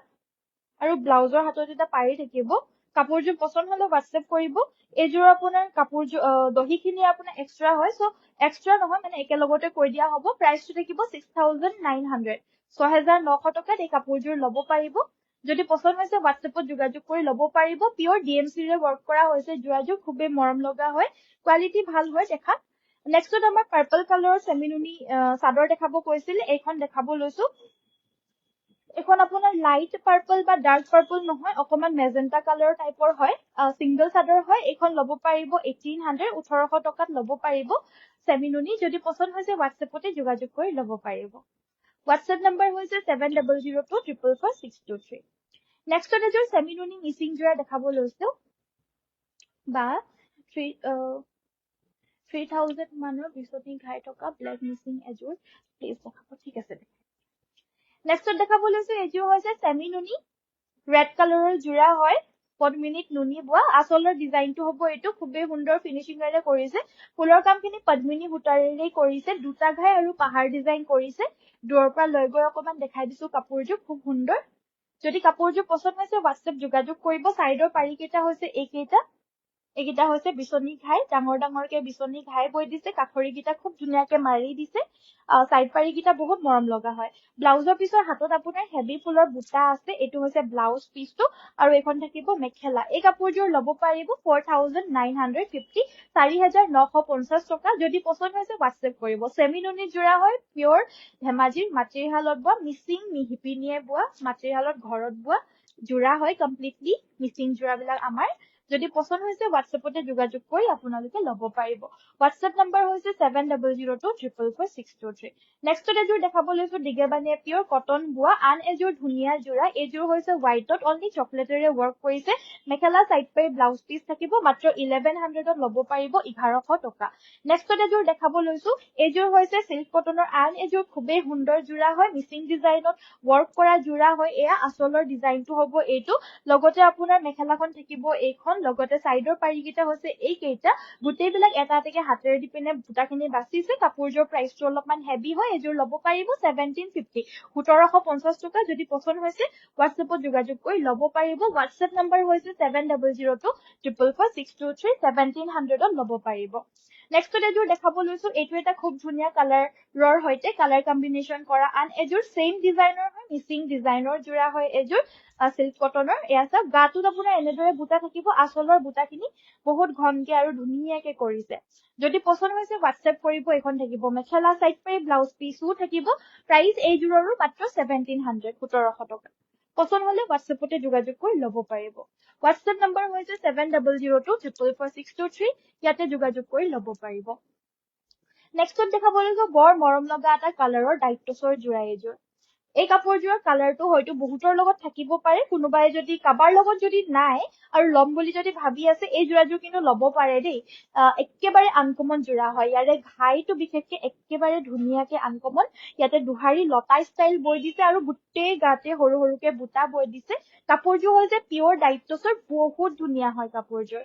আৰু ব্লাউজৰ হাতত এটা পাৰি থাকিব কাপোৰযোৰ পছন্দ হলে WhatsApp কৰিব এইযোৰ আপোনাৰ কাপোৰযোৰ দহিখিনি আপোনাৰ এক্সট্ৰা হয় সো এক্সট্ৰা নহয় মানে একেলগতে কৈ দিয়া হ'ব প্ৰাইসটো থাকিব 6900 6900 টকাত এই কাপোৰযোৰ লব পাৰিব যদি পছন্দ হৈছে WhatsAppত যোগাযোগ কৰি লব পাৰিব পিওৰ DMC ৰে ওয়াৰ্ক কৰা হৈছে জোৰাযোৰ খুবেই মৰম লগা হয় কোৱালিটি ভাল হয় দেখা নেক্সট আমাৰ পাৰ্পল কালাৰৰ সেমি নুনি চাদৰ দেখাব কৈছিল এইখন দেখাব লৈছো এখন আপোনাৰ লাইট পাৰ্পল বা ডাৰ্ক পাৰ্পল নহয়, অকমান মেজেণ্টা কালাৰ টাইপৰ হয়, সিংগল চাদৰ হয়। এইখন ল'ব পাৰিব 1800, 1800 টকাত ল'ব পাৰিব চেমিনুনি। যদি পছন্দ হৈছে হোৱাটছএপতে যোগাযোগ কৰি ল'ব পাৰিব। হোৱাটছএপ নম্বৰ হৈছে 7002444623। নেক্সটত এযোৰ চেমিনুনি মিচিং যোৰা দেখাব লৈছো, বা 3000 মানৰ বিচনী ঘাই থকা ব্লেক মিচিং এযোৰ প্লিজ দেখাব। ঠিক আছে। নেক্সটত দেখাব লৈছো এযোৰ হৈছে চেমিনুনি ৰেড কালাৰৰ যোৰা হয়, পদ্মিনীত নুনি বোৱা। আচলৰ ডিজাইনটো হ'ব এইটো, খুবেই সুন্দৰ ফিনিচিঙেৰে কৰিছে। ফুলৰ কামখিনি পদ্মিনী সূতাৰেৰে কৰিছে, দুটা ঘাই আৰু পাহাৰ ডিজাইন কৰিছে। দূৰৰ পৰা লৈ গৈ অকমান দেখাই দিছো কাপোৰযোৰ, খুব সুন্দৰ। যদি কাপোৰযোৰ পছন্দ হৈছে হোৱাটছএপ যোগাযোগ কৰিব। চাইডৰ পাৰি কেইটা হৈছে এইকেইটা, এইকেইটা হৈছে বিচনী ঘাই, ডাঙৰ ডাঙৰকে বিচনী ঘাই বৈ দিছে। কাঠৰি কেইটা খুব ধুনীয়াকে মাৰি দিছে। সাইড পাৰি কেইটা বহুত মৰম লগা হয়। ব্লাউজৰ পিছৰ হাতত আপোনাৰ হেভি ফুলৰ বুটা আছে। এইটো হৈছে ব্লাউজ পিচটো, আৰু এখন থাকিব মেখেলা। এই কাপোৰযোৰ ল'ব পাৰিব 4950, 4950 টকা। যদি পছন্দ হৈছে হোৱাটছএপ কৰিব। চেমিনুনি যোৰা হয়, পিয়ৰ ধেমাজিৰ মাটিৰশালত বোৱা, মিচিং শিপিনীয়ে বোৱা, মাটিৰশালত ঘৰত বোৱা যোৰা হয় কমপ্লিটলি। মিচিং যোৰাবিলাক আমাৰ। যদি পছন্দ হৈছে হোৱাটছএপতে যোগাযোগ কৰি আপোনালোকে ল'ব পাৰিব। হোৱাটছএপ নম্বৰ হৈছে 7002444623। নেক্সটত এযোৰ দেখাব লৈছো দিগেবানিয়া পিয়ৰ কটন বোৱা, আন এযোৰ ধুনীয়া যোৰা। এইযোৰ হৈছে হোৱাইটত অনলি চকলেটেৰে ৱৰ্ক কৰিছে। মেখেলা চাইড পাৰি ব্লাউজ পিচ থাকিব। মাত্ৰ 1100ত ল'ব পাৰিব 1100 টকা। নেক্সটত এযোৰ দেখাব লৈছো, এইযোৰ হৈছে চিল্ক কটনৰ আন এযোৰ খুবেই সুন্দৰ যোৰা হয়, মিচিং ডিজাইনত ৱৰ্ক কৰা যোৰা হয়। এয়া আচলৰ ডিজাইনটো হ'ব এইটো। লগতে আপোনাৰ মেখেলাখন থাকিব এইখন, লগতে চাইডৰ পাৰিকেইটা হৈছে এইকেইটা। গোটেইবিলাক এটা এটাকে হাতেৰে দি পিনে বুটাখিনি বাচিছে। কাপোৰযোৰ প্ৰাইচটো অলপমান হেভি হয়। এযোৰ ল'ব পাৰিব 1750, 1750 টকা। যদি পছন্দ হৈছে হোৱাটছএপত যোগাযোগ কৰি ল'ব পাৰিব। হোৱাটছএপ নম্বৰ হৈছে 7002444623, 1700ত ল'ব পাৰিব। নেক্সটত এযোৰ দেখাব লৈছো, এইটো এটা খুব ধুনীয়া কালাৰৰ সৈতে কালাৰ কম্বিনেশ্যন কৰা আন এযোৰ চেইম ডিজাইনৰ হয়, মিচিং ডিজাইনৰ যোৰা হয় এযোৰ চিল্ক কটনৰ। এয়া চাওক, গাটোত আপোনাৰ এনেদৰে বুটা থাকিব। আচলৰ বুটাখিনি বহুত ঘনকে আৰু ধুনীয়াকে কৰিছে। যদি পছন্দ হৈছে হোৱাটছএপ কৰিব। এইখন থাকিব মেখেলা চাইড পাৰি, ব্লাউজ পিচও থাকিব। প্ৰাইচ এইযোৰৰো মাত্ৰ 1700, 1700 টকা। পছন্দ হলে হোৱাটছএপতে যোগাযোগ কৰি ল'ব পাৰিব। হোৱাটছএপ নম্বৰ হৈছে 7002444623, ইয়াতে যোগাযোগ কৰি ল'ব পাৰিব। নেক্সটত দেখাব লৈছো বৰ মৰম লগা এটা কালাৰৰ ডাইটছৰ যোৰা এযোৰ। এই কাপোৰযোৰৰ কালাৰটো হয়তো বহুতৰ লগত থাকিব পাৰে, কোনোবাই যদি কাবাৰ লগত যদি নাই আৰু ল'ম বুলি যদি ভাবি আছে, এই যোৰাযোৰ কিন্তু ল'ব পাৰে দেই। একেবাৰে আনকমন যোৰা হয়। ইয়াৰে ঘাইটো বিশেষকে একেবাৰে ধুনীয়াকে আনকমন। ইয়াতে দুহাৰী লতা ষ্টাইল বৈ দিছে আৰু গোটেই গাতে সৰু সৰুকে বুটা বৈ দিছে। কাপোৰযোৰ হৈছে পিয়ৰ ডাইটছৰ, বহুত ধুনীয়া হয় কাপোৰযোৰ।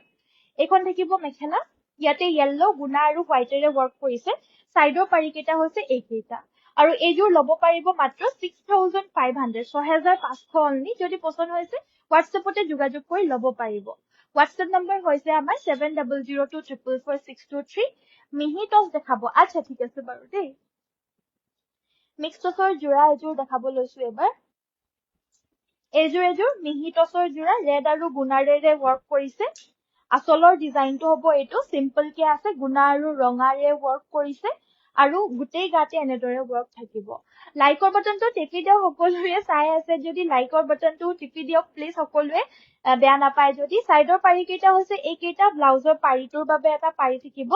এইখন থাকিব মেখেলা। ইয়াতে য়েল্লো, গুণা আৰু হোৱাইটেৰে ৱৰ্ক কৰিছে। চাইডৰ পাৰিকেইটা হৈছে এইকেইটা। আৰু এইযোৰ ল'ব পাৰিব মাত্ৰ 6500, 6500 অনলি। যদি পছন্দ হৈছে হোৱাটছএপতে যোগাযোগ কৰি ল'ব পাৰিব। হোৱাটছএপ নম্বৰ হৈছে আমাৰ 7002444623। মিহি টচ দেখাব। আচ্ছা ঠিক আছে বাৰু দেই। মিক্স টচৰ যোৰা এযোৰ দেখাব লৈছো এবাৰ। এইযোৰ মিহি টচৰ যোৰা, ৰেড আৰু গুণাৰেৰে ৱৰ্ক কৰিছে। আচলৰ ডিজাইনটো হ'ব এইটো, চিম্পলকে আছে, গুণা আৰু ৰঙাৰে ৱৰ্ক কৰিছে। আৰু গোটেই গাতে এনেদৰে ৱৰ্ক থাকিব। লাইকৰ বাটনটো টিপি দিয়ক। সকলোৱে চাই আছে যদি লাইকৰ বাটনটো টিপি দিয়ক প্লিজ সকলোৱে, বেয়া নাপায় যদি। চাইডৰ পাৰিকেইটা হৈছে এইকেইটা। ব্লাউজৰ পাৰিটোৰ বাবে এটা পাৰি থাকিব,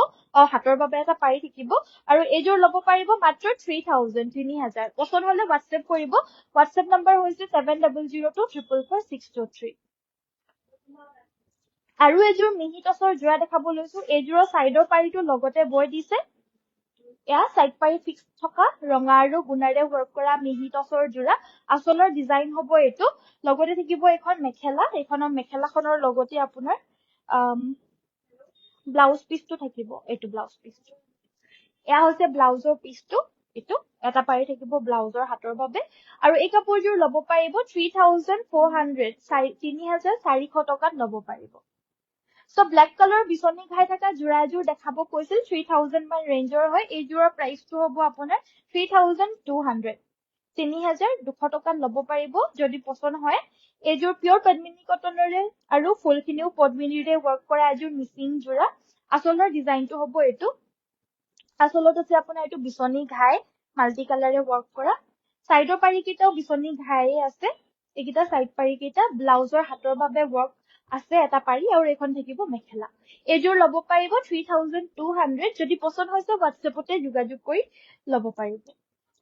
হাতৰ বাবে এটা পাৰি থাকিব। আৰু এইযোৰ ল'ব পাৰিব মাত্ৰ 3000, 3000। পছন্দ হলে হোৱাটছএপ কৰিব। হোৱাটছএপ নম্বৰ হৈছে 7002444623। আৰু এযোৰ মিহি টচৰ যোৰা দেখাব লৈছো। এইযোৰৰ চাইডৰ পাৰিটো লগতে বৈ দিছে। এয়া চাইড পাৰি ফিক্স থকা ৰঙা আৰু গুণাৰে ৱৰ্ক কৰা মিহি টচৰ যোৰা। আচলৰ ডিজাইন হ'ব এইটো। লগতে থাকিব এখন মেখেলা। এইখনৰ মেখেলাখনৰ লগতে আপোনাৰ ব্লাউজ পিচটো থাকিব। এইটো ব্লাউজ পিচটো। এয়া হৈছে ব্লাউজৰ পিচটো। এইটো এটা পাৰি থাকিব ব্লাউজৰ হাতৰ বাবে। আৰু এই কাপোৰযোৰ ল'ব পাৰিব 3400, 3400 টকাত ল'ব পাৰিব। So ব্লেক কালাৰ বিচনী ঘাই থকা যোৰা এযোৰ দেখাব কৈছিল, 3000 মান ৰেঞ্জৰ হয়। এইযোৰৰ প্ৰাইচটো হ'ব আপোনাৰ 3200, 3200 টকাত ল'ব পাৰিব যদি পছন্দ হয়। এইযোৰ পিয়ৰ পদ্মিনী কটনৰে আৰু ফুলখিনিও পদ্মিনীৰে ৱৰ্ক কৰা এযোৰ মিচিং যোৰা। আচলৰ ডিজাইনটো হ'ব এইটো। আচলত আছে আপোনাৰ এইটো বিচনী ঘাই, মাল্টি কালাৰে ৱৰ্ক কৰা। সাইডৰ পাৰি কেইটাও বিচনী ঘায়ে আছে এইকেইটা সাইড পাৰি কেইটা ব্লাউজৰ হাতৰ বাবে ওয়াৰ্ক আছে এটা পাৰি আৰু এখন থাকিব মেখেলা এযোৰ লব পাৰিব 3200 যদি পছন্দ হৈছে WhatsAppতে যোগাযোগ কৰি লব পাৰিব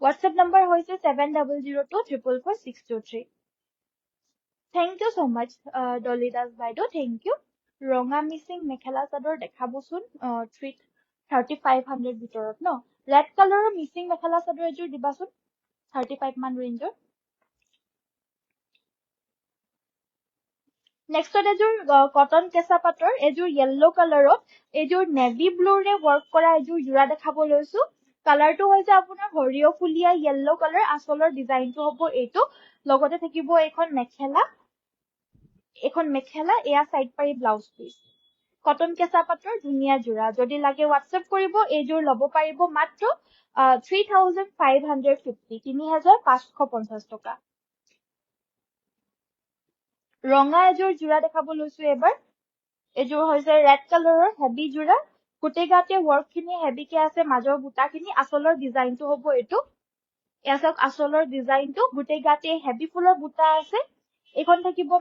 WhatsApp নম্বৰ হৈছে 7002444623 Thank you so much Dolly Das বাইদেউ thank you ৰঙা মিসিং মেখেলা চাদৰ দেখাবচোন 3500 ভিতৰত ন ৰেড কালাৰৰ মিসিং মেখেলা চাদৰ এযোৰ দিবাচোন 35 মান ৰেঞ্জৰ নেক্সট এযোৰ কটন কেঁচা পাটৰ এযোৰ yellow কালাৰত এযোৰ নেভি ব্লু ৰে ওয়াৰ্ক কৰা এযোৰ জোৰা দেখাব লৈছো কালাৰটো হৈছে আপোনাৰ হৰিয় ফুলিয়া yellow কালাৰ আসলৰ ডিজাইনটো হ'ব এইটো লগতে থাকিব এখন মেখেলা এয়া সাইড পাৰি ব্লাউজ পিস কটন কেঁচা পাটৰ ধুনিয়া জোৰা যদি লাগে WhatsApp কৰিব এযোৰ লব পাৰিব মাত্ৰ 3550 3550 টকা ৰঙা এযোৰ জোৰা দেখাব লৈছো এবাৰ এযোৰ হৈছে ৰেড কালাৰৰ হেভি জোৰা গোটেই গাতে ওয়াৰ্ক খিনি হেভি কে আছে মাজৰ বুটা খিনি আসলৰ ডিজাইনটো হ'ব এইটো এয়া চাওক আসলৰ ডিজাইনটো গোটেই গাতে হেভি ফুলৰ বুটা আছে এখন থাকিব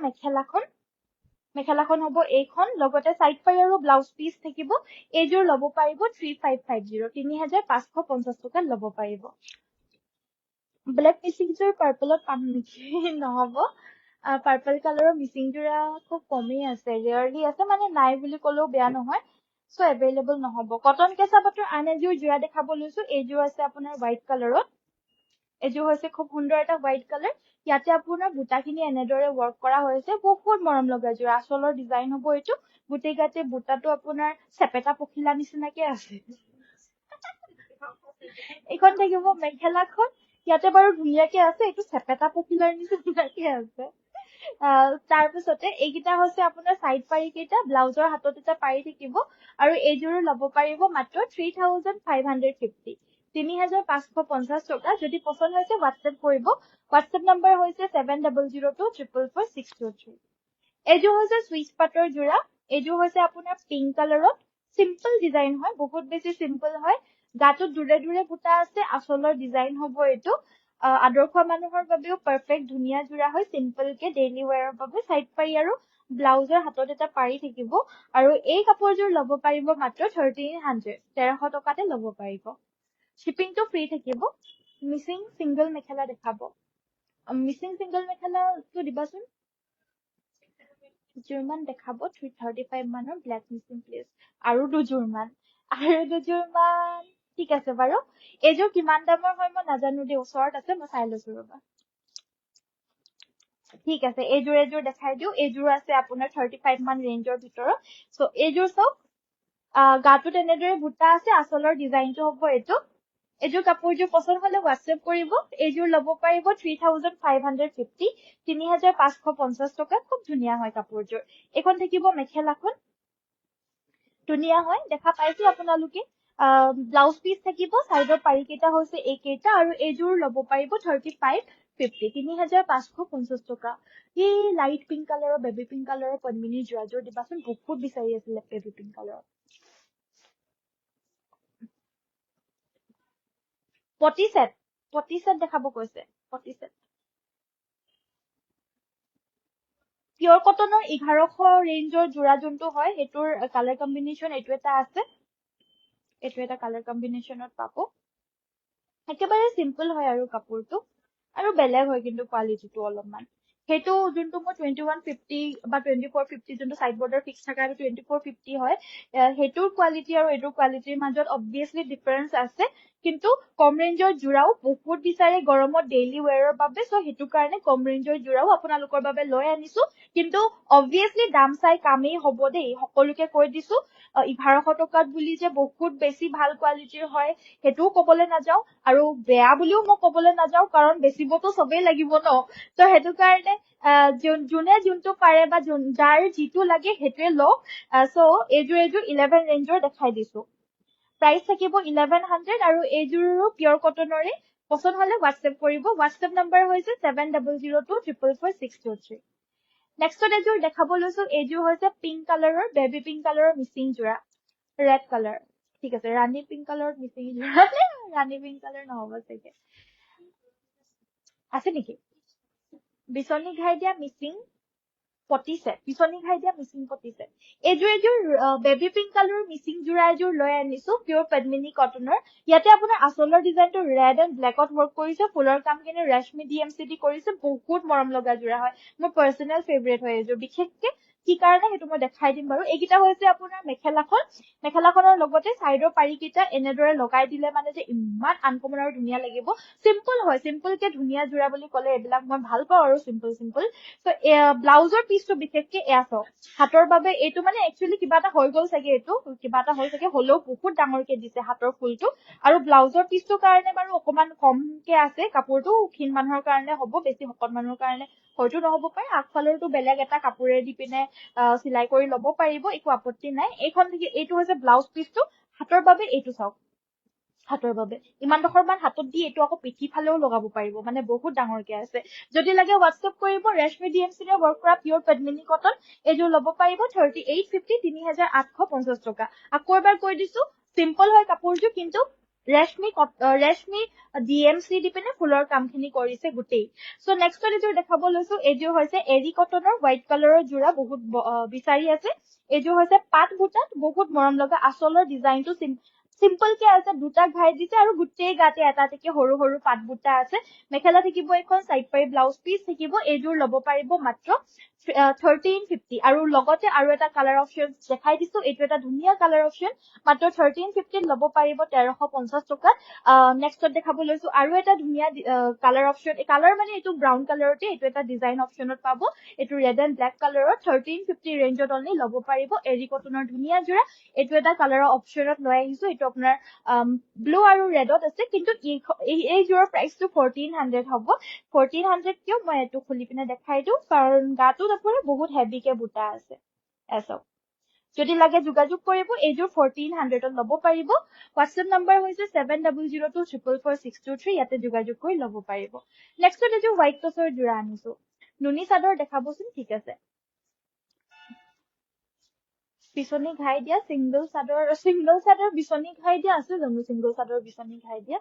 মেখেলাখন হ'ব এইখন লগতে সাইড পাৰি আৰু ব্লাউজ পিস থাকিব এযোৰ লব পাৰিব 3550 3550 টকা লব পাৰিব ব্ল্যাক মিসিং জোৰ পাৰ্পলত পাম নেকি নহব পাৰ্পল কালাৰৰ মিসিং জোৰা খুব কমেই আছে ৰেয়াৰলি আছে মানে নাই বুলি কলেও বেয়া নহয় সো এভেইলেবল নহব কটন কেঁচা পাটৰ আন এযোৰ জোৰা দেখাব লৈছো এইযোৰ আছে আপোনাৰ হোৱাইট কালাৰত এযোৰ হৈছে খুব সুন্দৰ এটা হোৱাইট কালাৰ ইয়াতে আপোনাৰ বুটাখিনি এনেদৰে ওয়াৰ্ক কৰা হৈছে বহুত মৰম লগা জোৰা আসলৰ ডিজাইন হ'ব এইটো গোটেই গাতে বুটাটো আপোনাৰ চেপেটা পখিলা নিচিনাকে আছে এখন থাকিব মেখেলাখন ইয়াতে বাৰু ধুনীয়াকে আছে এইটো চেপেটা পখিলাৰ নিচিনাকে আছে তাৰ পিছতে এইকেইটা হৈছে আপোনাৰ সাইড পাৰি কেইটা ব্লাউজৰ হাতত এটা পাৰি থাকিব আৰু এইযোৰ লব পাৰিব মাত্ৰ 3550 3550 টকা যদি পছন্দ হৈছে WhatsApp কৰিব WhatsApp নম্বৰ হৈছে 7002444623 এইযোৰ হৈছে সুইচ পাটৰ জোৰা এইযোৰ হৈছে আপোনাৰ পিংক কালাৰত সিম্পল ডিজাইন হয় বহুত বেছি সিম্পল হয় গাটো দূৰে দূৰে বুটা আছে আসলৰ ডিজাইন হ'ব এইটো আদৰ্শ মানুহৰ বাবেও পাৰফেক্ট ধুনিয়া জোৰা হয় সিম্পল কে ডেইলি ওয়্যাৰৰ বাবে সাইড পাৰি আৰু ব্লাউজৰ হাতত এটা পাৰি থাকিব আৰু এই কাপোৰযোৰ লব পাৰিব মাত্ৰ 1300 টকাতে লব পাৰিব শিপিংটো ফ্ৰী থাকিব মিসিং সিঙ্গল মেখেলা দেখাব মিসিং সিঙ্গল মেখেলাটো দিবাচোন জুৰমান দেখাব 335 মানৰ ব্ল্যাক মিসিং প্লিজ আৰু দুজুৰমান ঠিক আছে বাৰু এযোৰ কিমান দামৰ হয় মই নাজানো দে ওচৰত আছে মই চাই লৈছো ৰবা ঠিক আছে এযোৰ দেখাই দিও এযোৰ আছে আপোনাৰ 35 মান ৰেঞ্জৰ ভিতৰত সো এযোৰ চাওক গাটোত এনেদৰে বুটা আছে আসলৰ ডিজাইনটো হ'ব এইটো এযোৰ কাপোৰযোৰ পছন্দ হলে WhatsApp কৰিব এযোৰ লব পাৰিব 3550 3550 টকা খুব ধুনীয়া হয় কাপোৰযোৰ এখন থাকিব মেখেলাখন ধুনীয়া হয় দেখা পাইছে আপোনালোকে ব্লাউজ পিস থাকিব সাইডৰ পাৰি কেইটা হৈছে এই কেইটা আৰু এযোৰ লব পাৰিব 3550 3550 টকা এই লাইট পিংক কালাৰৰ বেবি পিংক কালাৰৰ পদ্মিনী জোৰাযোৰ দিবাচোন বহুত বিচাৰি আছিল বেবি পিংক কালাৰৰ পটি সেট দেখাব কৈছে পটি সেট পিওৰ কটনৰ 1100 ৰেঞ্জৰ জোৰা যোনটো হয় হেতুৰ কালাৰ কম্বিনেশন এটো এটা আছে এটো এটা কালাৰ কম্বিনেশনত পাব একেবাৰে সিম্পল হয় আৰু কাপোৰটো আৰু বেলেগ হয় কিন্তু কোৱালিটিটো অলপমান হেতু যোনটো মই 2150 বা 2450 যোনটো সাইড বৰ্ডাৰ ফিক্স থাকা 2450 হয় হেতুৰ কোৱালিটি আৰু এটোৰ কোৱালিটিৰ মাজত অবভিয়াসলি ডিফাৰেন্স আছে কিন্তু কম ৰেঞ্জৰ জোৰাও বহুত বিচাৰে গৰমত ডেইলি ওয়্যাৰৰ বাবে সো হেতু কাৰণে কম ৰেঞ্জৰ জোৰাও আপোনালোকৰ বাবে লৈ আনিছো কিন্তু অবভিয়াসলি দাম চাই কামেই হ'ব দেই সকলোকে কৈ দিছো 1100 টকাত বুলি যে বহুত বেছি ভাল কোৱালিটিৰ হয় হেতু কবলে নাযাও আৰু বেয়া বুলিও মই কবলে নাযাও কাৰণ বেছিবতো সবেই লাগিব ন তো হেতু কাৰণে যোনে যোনটো পাৰে বা যাৰ যিটো লাগে হেতুৱে লওক সো এযোৰ 11 ৰেঞ্জৰ দেখাই দিছো প্ৰাইস থাকিব 1100 আৰু এযোৰো পিওৰ কটনৰে পছন্দ হলে WhatsApp কৰিব WhatsApp নম্বৰ হৈছে 7002444623 নেক্সট এযোৰ দেখাব লৈছো এযোৰ হৈছে পিংক কালাৰৰ বেবি পিংক কালাৰৰ মিসিং জোৰা ৰেড কালাৰ ঠিক আছে ৰানী পিংক কালাৰৰ মিসিং জোৰা ৰানী পিংক কালাৰ নহব চাগে আছে নেকি বিচনী ঘাই দিয়া মিচিং পতি set বিচনী ঘাই দিয়া মিচিং পতি set এযোৰ বেবী পিংক কালাৰৰ মিচিং যোৰা এযোৰ লৈ আনিছো পিয়ৰ পদ্মিনী কটনৰ ইয়াতে আপোনাৰ আচলৰ ডিজাইনটো ৰেড এণ্ড ব্লেকত ৱৰ্ক কৰিছে ফুলৰ কামখিনি ৰেশমি DMCD কৰিছে বহুত মৰম লগা যোৰা হয় মোৰ পাৰ্সোনাল ফেভাৰিট হয় এযোৰ বিশেষকে কি কাৰণে সেইটো মই দেখাই দিম বাৰু এইকিটা হৈছে আপোনাৰ মেখেলাখনৰ লগতে সাইডৰ পাৰিকিটা এনেদৰে লগাই দিলে মানে যে ইমান আনকমন আৰু ধুনীয়া লাগিব সিম্পল হয় সিম্পলকে ধুনীয়া যোৰা বুলি ক'লে এইবিলাক মই ভাল পাওঁ আৰু সিম্পল তো ব্লাউজৰ পিছটো বিশেষকে এয়া চাওক হাতৰ বাবে এইটো মানে একচুয়ালি কিবা এটা হৈ গল চাগে এইটো কিবা এটা হৈ চাগে হলেও বহুত ডাঙৰকে দিছে হাতৰ ফুলটো আৰু ব্লাউজৰ পিছটো কাৰণে বাৰু অকমান কমকে আছে কাপোৰটো ক্ষীণ মানুহৰ কাৰণে হ'ব বেছি শকত মানুহৰ কাৰণে হয়তো নহব পাৰে আগফালৰটো বেলেগ এটা কাপোৰে দি পিনে সিলাই কৰি ল'ব পাৰিব একো আপত্তি নাই এইটো হৈছে ব্লাউজ পিছটো হাতৰ বাবে এইটো চাওক হাতৰ বাবে ইমান ডখৰমান হাতত দি এইটো আকৌ পিঠি ফালেও লগাব পাৰিব মানে বহুত ডাঙৰকে আছে যদি লাগে হোৱাটছএপ কৰিব ৰেশমি DMCD ৱৰ্ক কৰা পিয়ৰ পদ্মিনী কটন এইযোৰ ল'ব পাৰিব 3850 3850 টকা আকৌ এবাৰ কৈ দিছো সিম্পল হয় কাপোৰযোৰ কিন্তু ৰেশমি DMC দি পিনে ফুলৰ কামখিনি কৰিছে গোটেই সো নেক্সট এযোৰ দেখাব লৈছো এইযোৰ হৈছে এৰি কটনৰ হোৱাইট কালাৰৰ যোৰা বহুত বিচাৰি আছে এইযোৰ হৈছে পাট বুটাত বহুত মৰম লগা আচলৰ ডিজাইনটো সিম্পল কে আছে দুটা ঘাই দিছে আৰু গোটেই গাতে এটা থেকে সৰু সৰু পাট বুটা আছে মেখেলা থাকিব এখন সাইড পাই ব্লাউজ পিস থাকিব এইযোৰ ল'ব পাৰিব মাত্ৰ 1350 আৰু লগতে আৰু এটা কালাৰ অপচন দেখাই দিছো এইটো এটা ধুনীয়া কালাৰ অপচন মাত্ৰ 1350 ল'ব পাৰিব 1350 টকা নেক্সটত দেখাব লৈছো আৰু এটা ধুনীয়া কালাৰ অপচন কালাৰ মানে এইটো ব্ৰাউন কালাৰতে এইটো এটা ডিজাইন অপচনত পাব এইটো ৰেড এণ্ড ব্লেক কালাৰৰ 1350 ৰেঞ্জত অনলি ল'ব পাৰিব এৰি কটনৰ ধুনীয়া যোৰা এইটো এটা কালাৰৰ অপচনত লৈ আহিছো এইটো আপোনাৰ ব্লু আৰু ৰেডত আছে কিন্তু এই যোৰৰ প্ৰাইসটো 1400 হ'ব 1400 কিয় মই এইটো খুলি পিনে দেখাই দিও কাৰণ গাটোত আপোনাৰ বহুত হেভিকে বুটা আছে এসব যদি লাগে যোগাযোগ কৰিব এইযোৰ 1400ত ল'ব পাৰিব হোৱাটছএপ নম্বৰ হৈছে 7002444623 ইয়াতে যোগাযোগ কৰি ল'ব পাৰিব নেক্সট এযোৰ হোৱাইট টচৰ যোৰা আনিছো নুনি চাদৰ দেখাবচোন ঠিক আছে বিচনী ঘাই দিয়া সিঙ্গল চাদৰ বিচনী ঘাই দিয়া আছে জানো সিঙ্গল চাদৰ বিচনী ঘাই দিয়া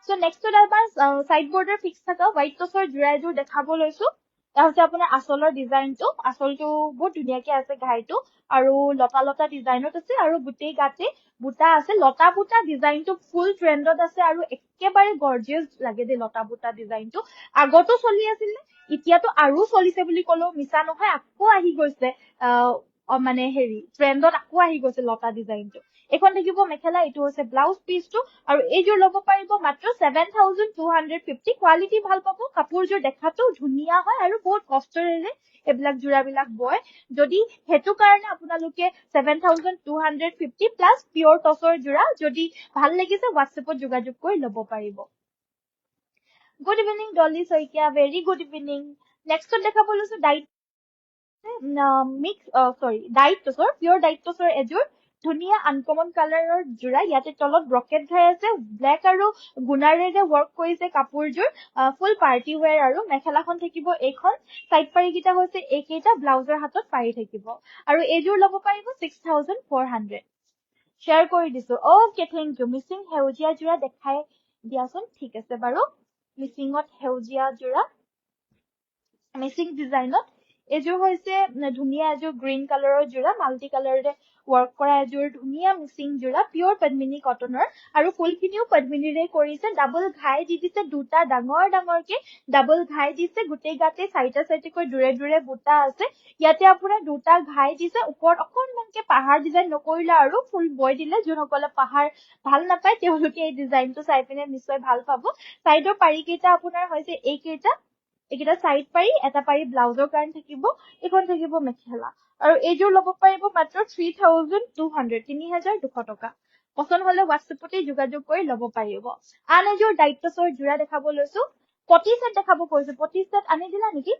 সো নেক্সট আমাৰ সাইড বৰ্ডাৰ ফিক্স থকা হোৱাইট টচৰ যোৰা এযোৰ দেখাব লৈছো এটা হৈছে আপোনাৰ আচলৰ ডিজাইনটো আচলটো বহুত ধুনীয়াকে আছে ঘাইটো আৰু লতা লতা ডিজাইনত আছে আৰু গোটেই গাতে বুটা আছে লতা বুটা ডিজাইনটো ফুল ট্ৰেন্ডত আছে আৰু একেবাৰে গৰ্জিয়াস লাগে দে লতা বুটা ডিজাইনটো আগতো চলি আছিল এতিয়াতো আৰু চলিছে বুলি ক'লেও মিছা নহয় আকৌ আহি গৈছে মানে হেৰি ট্ৰেন্ডত আকৌ আহি গৈছে লতা ডিজাইনটো এখন থাকিব মেখেলা এইটো হৈছে ব্লাউজ পিসটো আৰু এইযোৰ ল'ব পাৰিব মাত্ৰ 7250 কোৱালিটি ভাল পাব কাপোৰযোৰ দেখাটো ধুনীয়া হয় আৰু বহুত কষ্টৰে এইবিলাক যোৰাবিলাক বয় যদি হেতু কাৰণে আপোনালোকে 7250 প্লাস পিয়ৰ টচৰ যোৰা যদি ভাল লাগিছে হোৱাটছএপত যোগাযোগ কৰি ল'ব পাৰিব good evening Dolly Saikia very good evening next দেখাব লৈছো ডাইট টচৰ পিয়ৰ ডাইট টচৰ এযোৰ ধুনীয়া আনকমন কালাৰৰ যোৰা ইয়াতে তলত ব্ৰকেট ঘাই আছে ব্লেক আৰু গুণাৰেৰে ৱৰ্ক কৰিছে কাপোৰযোৰ ফুল পাৰ্টি ৱেৰ আৰু মেখেলাখন থাকিব এইখন সাইড পাৰিকিটা হৈছে এইকেইটা ব্লাউজৰ হাতত পাৰি থাকিব আৰু এইযোৰ ল'ব পাৰিব 6400 শ্বেয়াৰ কৰি দিছো ওকে থেংক ইউ মিচিং হেউজিয়া যোৰা দেখাই দিয়াচোন ঠিক আছে বাৰু মিচিঙত হেউজিয়া যোৰা মিচিং ডিজাইনত এযোৰ হৈছে ধুনীয়া এযোৰ গ্ৰীণ কালাৰৰ যোৰা মাল্টি কালাৰেৰে ৱৰ্ক কৰা এযোৰ ধুনীয়া মিচিং যোৰা পিয়ৰ পদ্মিনী কটনৰ আৰু ফুলখিনিও পদ্মিনীৰে কৰিছে ডাবল ঘাই দি দিছে দুটা ডাঙৰকে ডাবল ঘাই দিছে গোটেই গাতে চাইটাকৈ দূৰে বুটা আছে ইয়াতে আপোনাৰ দুটা ঘাই দিছে ওপৰত অকণমানকে পাহাৰ ডিজাইন নকৰিলে আৰু ফুল বই দিলে যোনসকলে পাহাৰ ভাল নাপায় তেওঁলোকে এই ডিজাইনটো চাই পিনে নিশ্চয় ভাল পাব সাইডৰ পাৰিকেইটা আপোনাৰ হৈছে এইকেইটা সাইড পাৰি এটা পাৰি ব্লাউজৰ কাৰণে থাকিব এখন থাকিব মেখেলা আৰু এইযোৰ ল'ব পাৰিব মাত্ৰ 3200 টকা পছন্দ হলে হোৱাটছএপতে যোগাযোগ কৰি ল'ব পাৰিব আন এযোৰ ডাইট টচৰ যোৰা দেখাব লৈছো পটি সেট দেখাব কৈছো পটি সেট আনি দিলা নেকি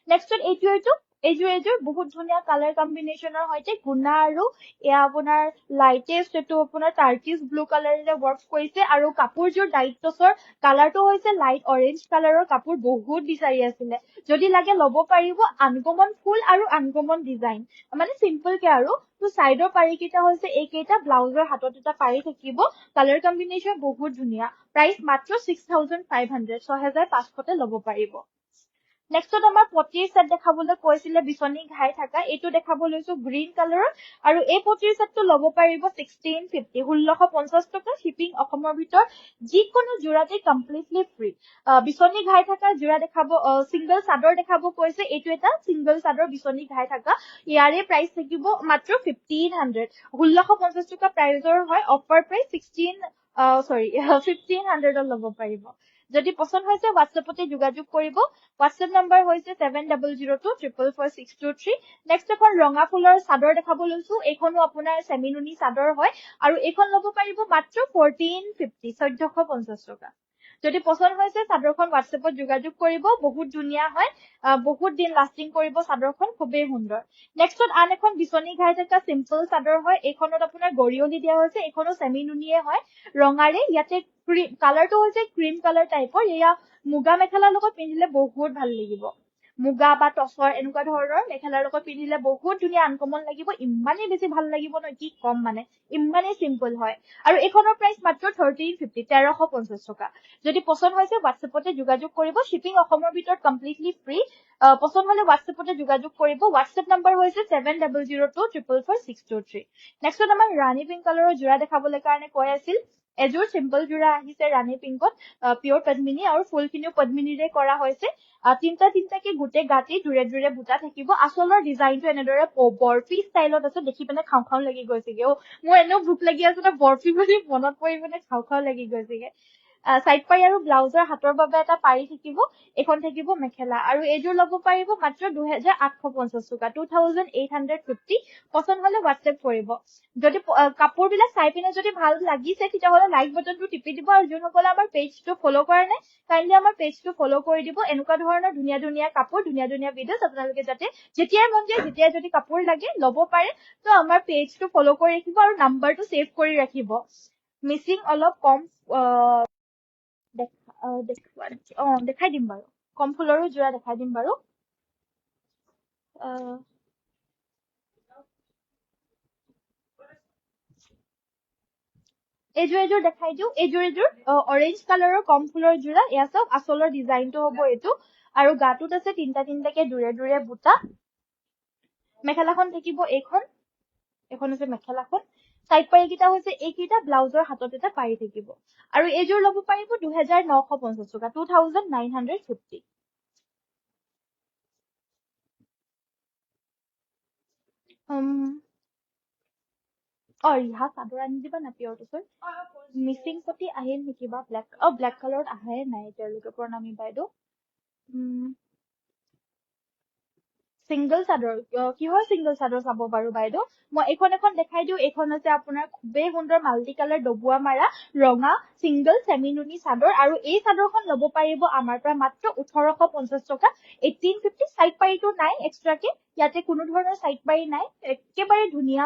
নেক্সট এইটো এইযোৰ বহুত ধুনীয়া কালাৰ কম্বিনেশ্যনৰ সৈতে গুণা আৰু এয়া আপোনাৰ লাইটেষ্ট এইটো আপোনাৰ টাৰ্কিছ ব্লু কালাৰেৰে ৱৰ্ক কৰিছে আৰু কাপোৰযোৰ ডাইট টছৰ কালাৰটো হৈছে লাইট অৰেঞ্জ কালাৰৰ কাপোৰ বহুত বিচাৰি আছিলে যদি লাগে ল'ব পাৰিব আনকমন ফুল আৰু আনকমন ডিজাইন মানে চিম্পলকে আৰু তো চাইডৰ পাৰিকেইটা হৈছে এইকেইটা ব্লাউজৰ হাতত এটা পাৰি থাকিব কালাৰ কম্বিনেশ্যন বহুত ধুনীয়া প্ৰাইচ মাত্ৰ 6500 6500তে ল'ব পাৰিব নেক্সটত আমাৰ পটিৰ সেট দেখাবলৈ কৈছিলে বিচনী ঘাই থাকা এইটো দেখাব লৈছো গ্ৰীণ কালাৰৰ আৰু এই পটিৰ সেটটো ল'ব পাৰিব 1650 1650 টকা শিপিং অসমৰ ভিতৰত যিকোনো জোৰাতে কমপ্লিটলি ফ্ৰী বিচনী ঘাই থাকা জোৰা দেখাব সিংগল চাদৰ দেখাব কৈছে এইটো এটা সিংগল চাদৰ বিচনী ঘাই থাকা ইয়াৰে প্ৰাইচ থাকিব মাত্ৰ 1500 1650 টকা প্ৰাইজৰ হয় অফাৰ প্ৰাইচ 1500 ল'ব পাৰিব যদি পছন্দ হৈছে হোৱাটছএপতে যোগাযোগ কৰিব হোৱাটছএপ নম্বৰ হৈছে 7002444623 নেক্সট এখন ৰঙা ফুলৰ চাদৰ দেখাব লৈছো এইখনো আপোনাৰ সেমিনুনি চাদৰ হয় আৰু এইখন ল'ব পাৰিব মাত্ৰ 1450 1450 টকা যদি পছন্দ হৈছে চাদৰখন হোৱাটছএপত যোগাযোগ কৰিব বহুত ধুনীয়া হয় বহুত দিন লাষ্টিং কৰিব চাদৰখন খুবেই সুন্দৰ নেক্সটত আন এখন বিচনী ঘাই থকা সিম্পল চাদৰ হয় এইখনত আপোনাৰ গৰিয়লি দিয়া হৈছে এইখনো সেমিনুনিয়ে হয় ৰঙাৰে ইয়াতে কালাৰটো হৈছে ক্ৰীম কালাৰ টাইপৰ এয়া মুগা মেখেলাৰ লগত পিন্ধিলে বহুত ভাল লাগিব মুগা বা টছৰ এনেকুৱা ধৰণৰ মেখেলাৰ লগত পিন্ধিলে বহুত ধুনীয়া আনকমন লাগিব ইমানেই বেছি ভাল লাগিব ন কি কম মানে ইমানেই সিম্পল হয় আৰু এইখনৰ প্ৰাইচ মাত্ৰ 1350 1350 টকা যদি পছন্দ হৈছে হোৱাটছএপতে যোগাযোগ কৰিব শিপিং অসমৰ ভিতৰত কমপ্লিটলি ফ্ৰী পছন্দ হলে হোৱাটছএপতে যোগাযোগ কৰিব হোৱাটছএপ নম্বৰ হৈছে 7002444623 নেক্সটত আমাৰ ৰাণী পিংক কালাৰৰ জোৰা দেখাবলৈ কাৰণে কৈ আছিল এযোৰ সিম্পল জোৰা আহিছে ৰাণী পিংকত পিয়ৰ পদ্মিনী আৰু ফুলখিনিও পদ্মিনীৰে কৰা হৈছে তিনটাকে গোটেই গাটি দূৰে বুটা থাকিব আচলৰ ডিজাইনটো এনেদৰে বৰফি ষ্টাইলত আছে দেখি পেনে খাওঁ লাগি গৈছেগে মোৰ এনেও ভোক লাগি আছে ন বৰফি বুলি মনত পৰি পেনে খাওঁ লাগি গৈছেগে সাইড পাৰি আৰু ব্লাউজৰ হাতৰ বাবে এটা পাৰি থাকিব এখন থাকিব মেখেলা আৰু এইযোৰ ল'ব পাৰিব মাত্ৰ 2850 টকা 2850 পছন্দ হলে হোৱাটছএপ কৰিব যদি কাপোৰবিলাক চাই পিনে যদি ভাল লাগিছে তেতিয়াহলে লাইক বটনটো টিপি দিব আৰু যোনসকলে আমাৰ পেজটো ফলো কৰা নাই কাইণ্ডলি আমাৰ পেজটো ফলো কৰি দিব এনেকুৱা ধৰণৰ ধুনীয়া কাপোৰ ধুনীয়া ভিডিঅ'ছ আপোনালোকে যাতে যেতিয়াই মন যায় যেতিয়াই যদি কাপোৰ লাগে ল'ব পাৰে তো আমাৰ পেজটো ফলো কৰি ৰাখিব আৰু নাম্বাৰটো সেভ কৰি ৰাখিব মিচিং অলপ কম দেখাই দিম বাৰু কম ফুলৰো জোৰা দেখাই দিম বাৰু এইযোৰ দেখাই দিও এইযোৰ অৰেঞ্জ কালাৰৰ কম ফুলৰ জোৰা এয়া চাওক আচলৰ ডিজাইনটো হ'ব এইটো আৰু গাটোত আছে তিনটাকে দূৰে বুটা মেখেলাখন থাকিব এইখন হৈছে মেখেলাখন সাইড পাৰিকেইটা হৈছে এইকেইটা ব্লাউজৰ হাতত এটা পাৰি থাকিব আৰু এইযোৰ ল'ব পাৰিব 2950 টকা 2950 ৰিহা চাদৰ আনি দিবা না পিয়ৰ টছৰ মিচিং পতি আহিল নেকি বা ব্লেক কালাৰত আহে নাই তেওঁলোকে প্ৰণামী বাইদেউ সিংগল চাদৰ কিহৰ সিংগল চাদৰ চাব বাৰু বাইদেউ মই এখন দেখাই দিও এইখন আছে আপোনাৰ খুবেই সুন্দৰ মাল্টি কালাৰ ডবুৱা মাৰা ৰঙা সিংগল সেমিনুনি চাদৰ আৰু এই চাদৰখন ল'ব পাৰিব আমাৰ পৰা মাত্ৰ 1850 টকা 1850 সাইড পাৰিটো নাই এক্সট্ৰাকে ইয়াতে কোনো ধৰণৰ সাইড পাৰি নাই একেবাৰে ধুনীয়া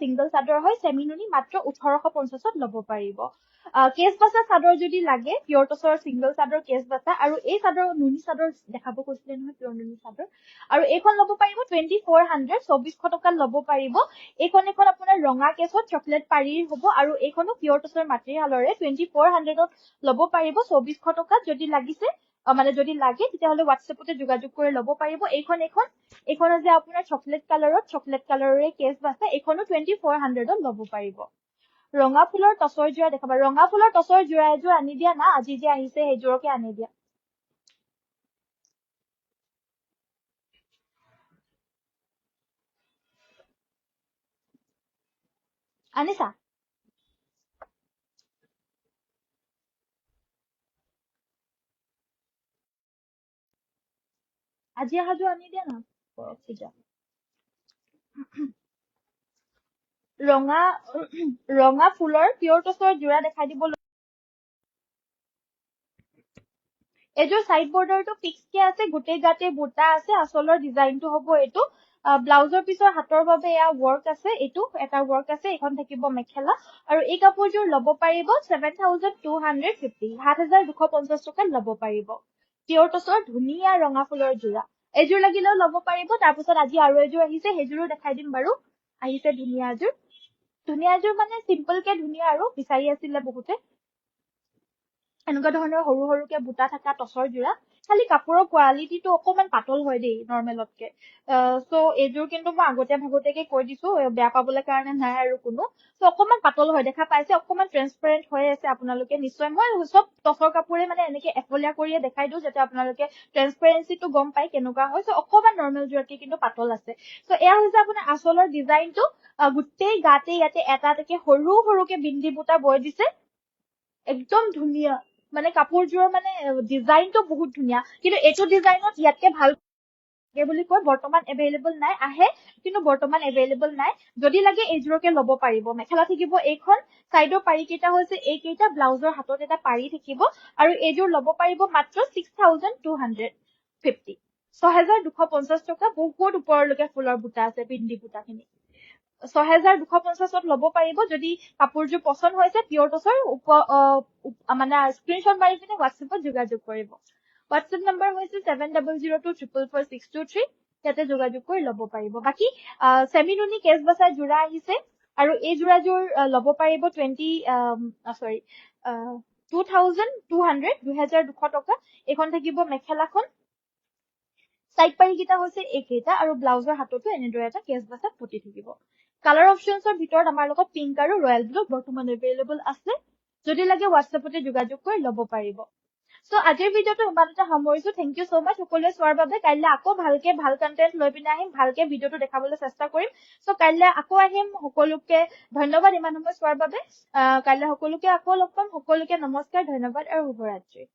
সিংগল চাদৰ হয় সেমিনুনি মাত্ৰ 1850ত ল'ব পাৰিব কেছ বাছা চাদৰ যদি লাগে পিয়ৰ টছৰ সিংগল চাদৰ কেছ বাছা আৰু এই চাদৰ নুনি চাদৰ দেখাব কৈছিলে নহয় পিয়ৰ নুনি চাদৰ আৰু এইখন ল'ব পাৰিব 2400 2400 টকাত ল'ব পাৰিব এইখন আপোনাৰ ৰঙা কেছত চকলেট পাৰি হ'ব আৰু এইখনো পিয়ৰ টছৰ মাটেৰিয়েলৰে 2400ত ল'ব পাৰিব 2400 টকাত যদি লাগিছে মানে যদি লাগে তেতিয়াহলে হোৱাটছএপতে যোগাযোগ কৰি ল'ব পাৰিব এইখন আছে আপোনাৰ চকলেট কালাৰৰে কেছ বাছা এইখনো 2400ত ল'ব পাৰিব ৰঙা ফুলৰ টছৰ জোৰা দেখাবা ৰঙা ফুলৰ টছৰ জোৰা এযোৰ আনি দিয়া না আজি যে আহিছে সেইযোৰকে আনি দিয়া আনিছা আজি অহাযোৰ আনি দিয়া না পূজা ৰঙা ফুলৰ পিয়ৰ টছৰ জোৰা দেখাই দিব এযোৰ সাইড বৰ্ডাৰটো ফিক্স কে আছে গোটেই গাতে বুটা আছে আচলৰ ডিজাইনটো হ'ব এটো ব্লাউজৰ পিছৰ হাতৰ বাবে এয়া ওয়াৰ্ক আছে এটো এটা ওয়াৰ্ক আছে এখন থাকিব মেখেলা আৰু এই কাপোৰযোৰ লব পাৰিব 7250 7250 টকা লব পাৰিব পিয়ৰ টছৰ ধুনীয়া ৰঙা ফুলৰ জোৰা এযোৰ লাগিলেও লব পাৰিব তাৰ পিছত আজি আৰু এযোৰ আহিছে হেযোৰো দেখাই দিম বাৰু আহিছে ধুনীয়া এযোৰ মানে সিম্পল কে ধুনীয়া আৰু বিচাৰি আছিলে বহুতে এনেকুৱা ধৰণৰ সৰু সৰুকে বুটা থকা টছৰ জোৰা খালি কাপোৰৰ কোৱালিটিটো অকমান পাতল হয় দেই নৰ্মেলতকে সো এইযোৰ কিন্তু মই আগতে ভাগতেকে কৈ দিছো বেয়া পাবলৈ কাৰণে নাই আৰু কোনো সো অকমান পাতল হয় দেখা পাইছে অকমান ট্ৰান্সপাৰেন্ট হৈ আছে আপোনালোকে নিশ্চয় মই সব টছৰ কাপোৰে মানে এনেকে এফলিয়া কৰিয়ে দেখাই দিও যাতে আপোনালোকে ট্ৰান্সপাৰেন্সিটো গম পাই কেনেকুৱা হয় সো অকমান নৰ্মেল জোৰাতকে কিন্তু পাতল আছে সো এয়া হৈছে আপোনাৰ আচলৰ ডিজাইনটো গোটেই গাতে ইয়াতে এটা এটাকে সৰু সৰুকে বিন্দি বুটা বৈ দিছে একদম ধুনীয়া মানে কাপোৰযোৰৰ মানে ডিজাইনটো বহুত ধুনীয়া কিন্তু এইটো ডিজাইনত ইয়াতকে ভাল বুলি কয় বৰ্তমান এভেইলেবল নাই আহে কিন্তু বৰ্তমান এভেইলেবল নাই যদি লাগে এইযোৰকে ল'ব পাৰিব মেখেলা থাকিব এইখন সাইডৰ পাৰি কেইটা হৈছে এইকেইটা ব্লাউজৰ হাতত এটা পাৰি থাকিব আৰু এইযোৰ ল'ব পাৰিব মাত্ৰ 6250 6250 টকা বহুত ওপৰলৈকে ফুলৰ বুটা আছে বিন্দি বুটাখিনি 6250ত ল'ব পাৰিব যদি কাপোৰযোৰ পছন্দ হৈছে পিয়ৰ টছৰ মানে স্ক্ৰিনশ্বট মাৰি কিনে হোৱাটছএপত যোগাযোগ কৰিব হোৱাটছএপ নম্বৰ হৈছে 7002444623 ইয়াতে যোগাযোগ কৰি ল'ব পাৰিব বাকি সেমি নুনি কেছ বছা জোৰা আহিছে আৰু এই জোৰাযোৰ ল'ব পাৰিব 2200 টকা এখন থাকিব মেখেলাখন সাইড পাৰি কেইটা হৈছে এইকেইটা আৰু ব্লাউজৰ হাততো এনেদৰে এটা কেছ বছা ফুটি থাকিব কালাৰ অপচনছৰ ভিতৰত আমাৰ লগত পিংক আৰু ৰয়েল ব্লু বৰ্তমান এভেইলেবল আছে যদি লাগে হোৱাটছএপতে যোগাযোগ কৰি ল'ব পাৰিব সো আজিৰ ভিডিওটো ইমানতে সামৰিছো থ্যাংক ইউ সো মাচ সকলোৱে চোৱাৰ বাবে কাইলৈ আকৌ ভালকে ভাল কন্টেন্ট লৈ পিনে আহিম ভালকে ভিডিওটো দেখাবলৈ চেষ্টা কৰিম সো কাইলৈ আকৌ আহিম সকলোকে ধন্যবাদ ইমান সময় চোৱাৰ বাবে কাইলৈ সকলোকে আকৌ লগ পাম সকলোকে নমস্কাৰ ধন্যবাদ আৰু শুভৰাত্ৰি